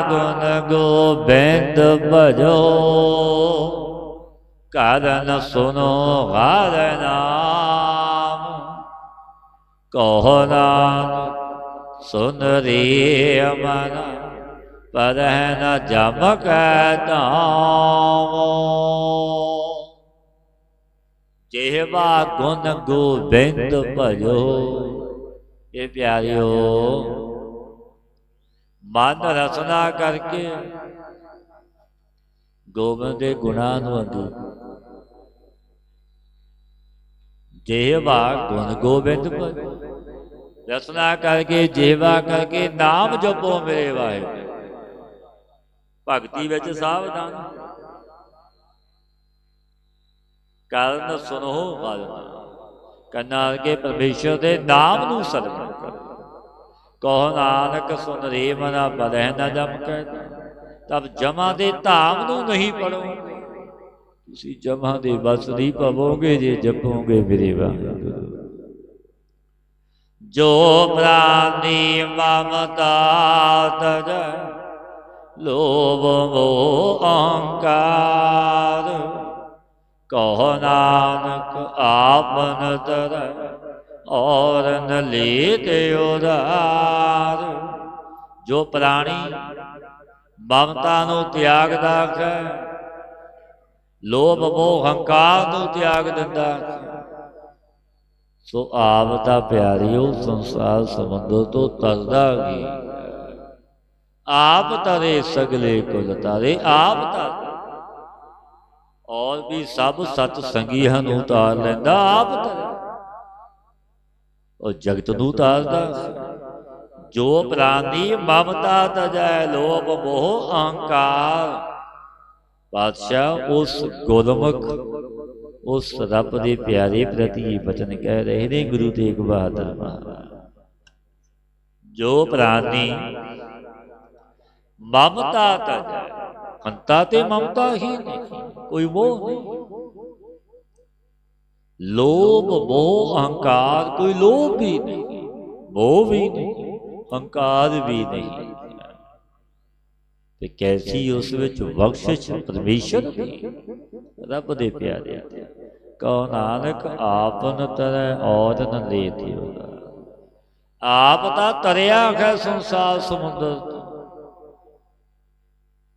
ਗੁਣ ਗੋਬਿੰਦ ਭਜੋ, ਕਰਨ ਸੁਨੋ ਹਰਿ ਨਾਮ। ਕਹੋ ਨਾਨਕ ਸੁਨ ਰੇ ਮਨ, ਪਰਹਿ ਨ ਜਮਕੈ ਧਾਮ। ਜਿਹਵਾ ਗੁਣ ਗੋਬਿੰਦ ਭਜੋ। ਇਹ ਪਿਆਰਿਓ ਮਨ ਰਸਨਾ ਕਰਕੇ ਗੋਬਿੰਦ ਦੇ ਗੁਣਾਂ ਨੂੰ ਅੰਗੀ। ਜਿਹਵਾ ਗੁਣ ਗੋਬਿੰਦ ਭਜੋ, ਰਸਨਾ ਕਰਕੇ, ਜੇਵਾ ਕਰਕੇ ਨਾਮ ਜਪੋ ਮੇਰੇ ਵਾਹਿਗੁਰੂ। ਭਗਤੀ ਵਿੱਚ ਸਾਵਧਾਨ, ਕਰਨ ਸੁਨੋ ਹਰਿ ਨਾਮ। ਕੰਨਾਂ ਅੱਗੇ ਪਰਮੇਸ਼ਰ ਦੇ ਨਾਮ ਨੂੰ ਸਰਵਣ ਕਰੋ। ਕਹੋ ਨਾਨਕ ਸੁਨ ਰੇ ਮਨਾ, ਬਲਹਿ ਨਾ ਜਮ ਕੈ। ਤਬ ਜਮਾ ਦੇ ਧਾਮ ਨੂੰ ਨਹੀਂ ਪੜੋਗੇ, ਤੁਸੀਂ ਜਮਾ ਦੇ ਬਸ ਨਹੀਂ ਪਵੋਗੇ ਜੇ ਜਪੋਗੇ ਮੇਰੇ ਵਾਹਿਗੁਰੂ। ਜੋ ਪ੍ਰਾਨੀ ਮਮਤਾ ਤਜੈ, ਲੋਭ ਮੋਹ ਅਹੰਕਾਰ। ਕਹੋ ਨਾਨਕ ਆਪਨ ਤਰੈ, ਔਰ ਨ ਲੀਤ ਉਧਾਰ। ਜੋ ਪ੍ਰਾਣੀ ਮਮਤਾ ਨੂੰ ਤਿਆਗਦਾ ਹੈ, ਲੋਭ ਮੋਹ ਅਹੰਕਾਰ ਨੂੰ ਤਿਆਗ ਦਿੰਦਾ ਹੈ, ਸੋ ਆਪ ਦਾ ਪਿਆਰਿਓ ਸੰਸਾਰ ਸਮੁੰਦਰ ਤੋਂ ਤਰਦਾ ਹੀ। ਆਪ ਤਰੇ ਸਗਲੇ ਕੁਲ ਤਾਰੇ, ਆਪ ਤਰ ਔਰ ਵੀ ਸਭ ਸਤ ਸੰਗੀਆਂ ਨੂੰ ਉਤਾਰ ਲੈਂਦਾ, ਆਪ ਤਰੇ। ਉਹ ਜਗਤ ਨੂੰ ਉਤਾਰਦਾ। ਜੋ ਪ੍ਰਾਨੀ ਮਮਤਾ ਤਜੈ, ਲੋਭ ਮੋਹ ਅਹੰਕਾਰ। ਪਾਤਸ਼ਾਹ ਉਸ ਗੁਰਮੁਖ, ਉਸ ਰੱਬ ਦੇ ਪਿਆਰੇ ਪ੍ਰਤੀ ਬਚਨ ਕਹਿ ਰਹੇ ਨੇ ਗੁਰੂ ਤੇਗ ਬਹਾਦਰ ਮਹਾਰਾਜ। ਜੋ ਪ੍ਰਾਨੀ ਮਮਤਾ ਤਜੈ, ਮਮਤਾ ਤੇ ਮਮਤਾ ਹੀ ਨਹੀਂ, ਕੋਈ ਮੋਹ ਨਹੀਂ। ਲੋਭ ਮੋਹ ਅਹੰਕਾਰ, ਕੋਈ ਲੋਭ ਵੀ ਨਹੀਂ, ਮੋਹ ਵੀ ਨਹੀਂ, ਅਹੰਕਾਰ ਵੀ ਨਹੀਂ। ਤੇ ਕੈਸੀ ਉਸ ਵਿੱਚ ਬਖਸ਼ਿਸ਼ ਪਰਮੇਸ਼ਰ ਦੀ, ਰੱਬ ਦੇ ਪਿਆਰਿਆਂ ਦੀ। ਕਹੋ ਨਾਨਕ ਆਪਨ ਤਰੈ ਔਰ ਨ ਲੇਤ ਉਧਾਰ। ਆਪ ਤਾਂ ਤਰਿਆ ਹੈ ਸੰਸਾਰ ਸਮੁੰਦਰ ਤੋਂ,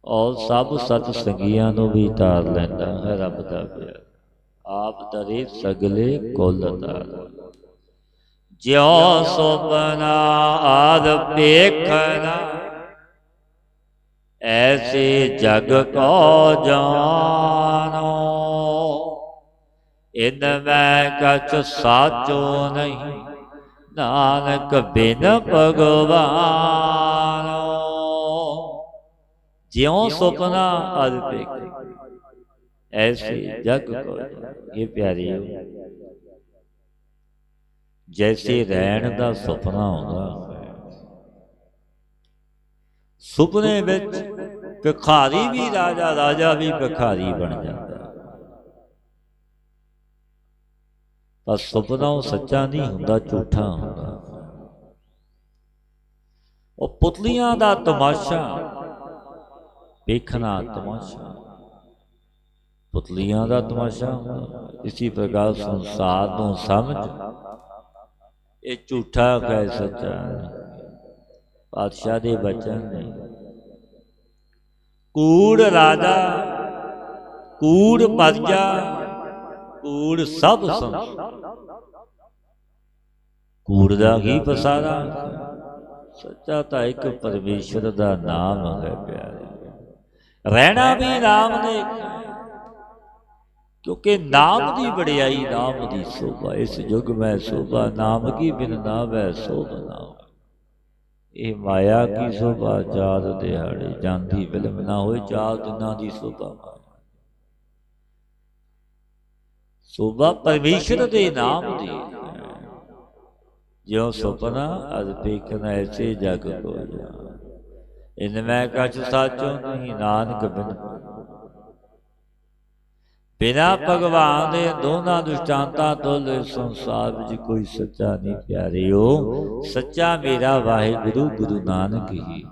ਔਰ ਸਭ ਸਤ ਸੰਗੀਆਂ ਨੂੰ ਵੀ ਤਾਰ ਲੈਂਦਾ ਹੈ ਰੱਬ ਦਾ ਪਿਆਰ। ਆਪ ਤਰੇ ਸਗਲੇ ਕੁਲ ਤਾਰ। ਜਿਉ ਸੁਪਨਾ ਆਦ ਵੇਖਣਾ, ਐਸੇ ਜਗ ਕੋ ਜਾਨੋ। ਇਨ ਮੈਂ ਕਛ ਸਾਚੋ ਨਹੀਂ, ਨਾਨਕ ਬਿਨ ਭਗਵਾਨੋ। ਜਿਉ ਸੁਪਨਾ ਆਦ ਵੇਖ, ऐसे जग को ये प्यारे जैसे रैण का सुपना आउंदा सुपने विच भिखारी भी राजा राजा भी भिखारी बन जाता पर सुपना वो सच्चा नहीं हुंदा झूठा हुंदा और पुतलियां दा तमाशा देखना तमाशा पुतलियां दा तमाशा इसी प्रकार संसार नूं समझ ये झूठा है सच्चा पातशाह दे बचन ने कूड़ राजा कूड़ प्रजा कूड़ सब कूड़ दा ही पसारा सच्चा तो एक परमेश्वर दा नाम है प्यारे रहना भी नाम ने क्योंकि नाम की बड़ियाई नाम की शोभा इस युग में शोभा नाम की बिन नाम है शोभ नाम ये माया की शोभा चार दिहाड़े जाती फिल्म ना हो चार दिना की शोभा शोभा परमेश्वर के नाम की जो सुपना अज देखना ऐसे जग को इनमें कछ साचो नहीं नानक बिन बिना भगवान के दोनों दृष्टांतां तुल संसार में कोई सच्चा नहीं प्यारे हो सच्चा मेरा वाहिगुरु गुरु नानक ही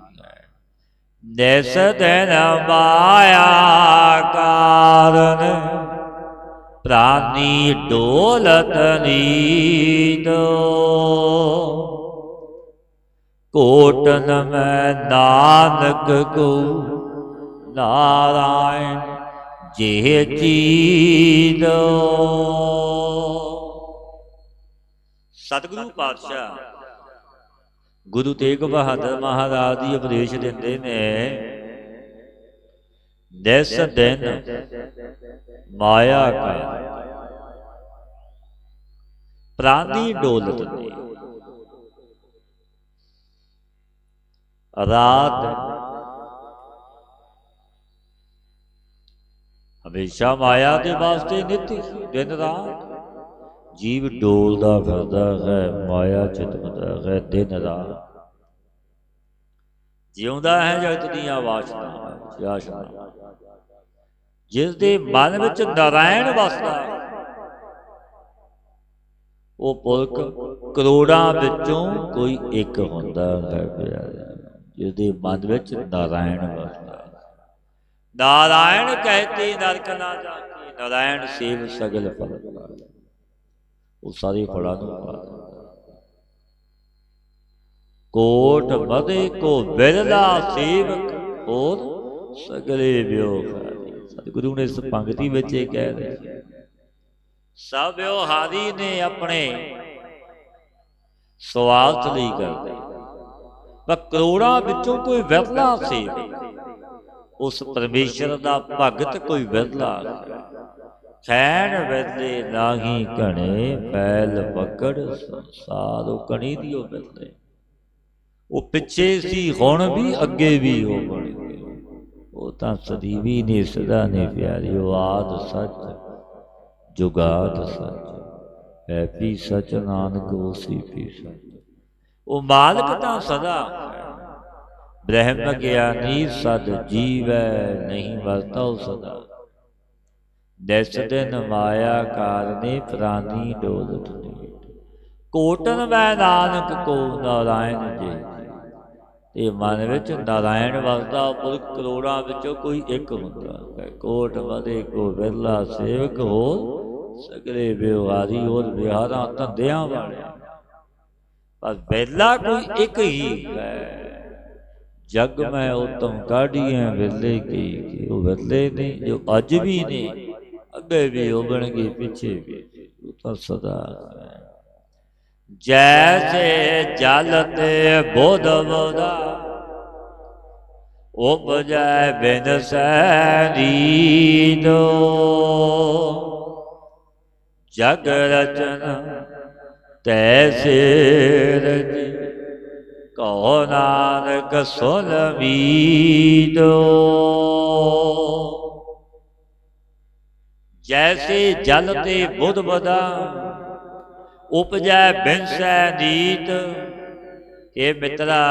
जैस दिन माया कारण प्राणी डोलत नीदो कोटन में नानक को नारायण जे चीद सतगुरु पातशाह गुरु तेग बहादुर महाराज जी उपदेश देंदे ने जिस दिन माया का प्राणी डोलत ने रात हमेशा माया के वास्ते नित दिन रात जीव डोलदा फिरदा है माया चितमदा है दिन रात जिउंदा है जगत दीआं वासना जिस दे मन विच नारायण वसदा वो पुरख करोड़ां विचों कोई एक हुंदा है प्यारे जिस दे मन विच नारायण वसदा नारायण कहते नरक ना जाके नारायण सेव सगल फल वो सारे फलों कोट मदे को बिरला सेवक और सगले व्योग सतगुरु ने इस पंक्ति में कह रहे सब व्यवहारी ने अपने स्वार्थ ਲਈ करते पर करोड़ां विचों कोई बिरला सेवक उस परमेश्वर का भगत कोई विरला खैन वेले नाही घने पैल पकड़ संसार कणी दियो विरले वो पिछे सी हुण भी अगे भी हो बन गए वो तां सदीवी ने सदा ने प्यारी आद सच जुगाद सच है पी सच नानक उसी पी सच वो मालिक तां सदा ब्रह्म ज्ञानी सद जीवै नहीं वरता सदा दस दिन माया कारणे प्राणी डोलत कोटन वै नानक को नारायण जी ये मन विच नारायण वसदा पुरख करोड़ां विचों कोई एक हुंदा है कोट वधे को विरला सेवक हो सगले व्यवहारी और विहारां धंधियां वाले पर विरला कोई एक ही है जग में उत्तम काढ़िए विरले की वो विरले ने जो अज भी ने अगे भी होबणगे पीछे भी तो सदा जैसे जल ते बोध बोधा उपजै बिन सैनीदो जग रचन तैसे रची कहो नानक सुन मीदो जैसे जल ते बुध बदा उपजै बिनसै नीत। ये मित्रा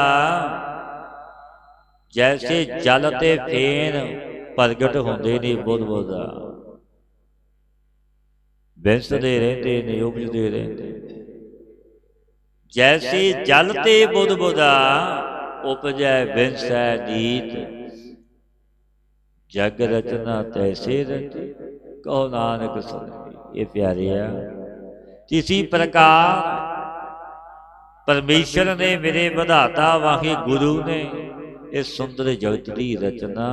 जैसे जल ते फेन प्रगट होंदे ने बुध बदा बिनसदे रहिंदे ने उपजदे रहिंदे। जैसे जल ते बुध बदा उपजै बिनसै नीत। जग रचना तैसे रची कहो नानक सुनी। ये प्यारे किसी प्रकार परमेश्वर ने मेरे विधाता वाहे गुरु ने इस सुंदर जगत की रचना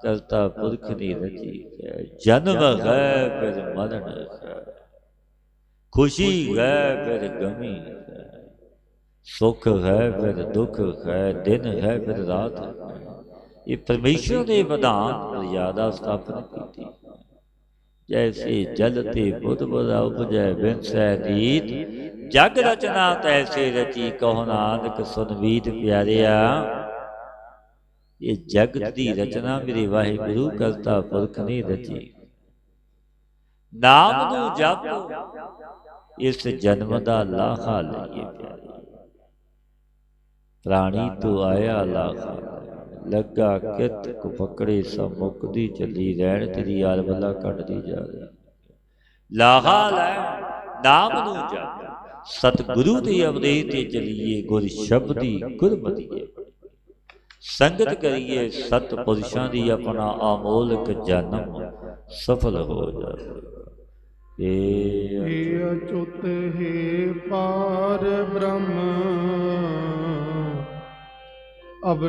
करता पुरख ने रची है। जन्म है फिर मरण है, खुशी है फिर गमी है, सुख है फिर दुख है, दिन है फिर रात है। ये परमेश्वर ने विधान मर्यादा स्थापन की। जैसे जल ते बुध बदा उपजै बिनसै नीत। जग रचना तैसे रची कहो नानक सुन मीत। प्यारिया ये जगत की रचना मेरे वाहिगुरु करता पुरख ने रची। नाम नू जप इस जन्म दा लाहा लईए। प्यारे प्राणी तो आया लाहा लगा कित को पकड़े सब मुकदी चली रैन तेरी यार बला घटदी जा रही। लाहा लै नाम नू जप सतगुरु ते अवदेश ते चलीए। गुर शब्दी गुरमतिए संगत करिए सतपुरुषां दी अपना अमोलक जन्म सफल हो जाए। हे अच्युत हे पार ब्रह्म अब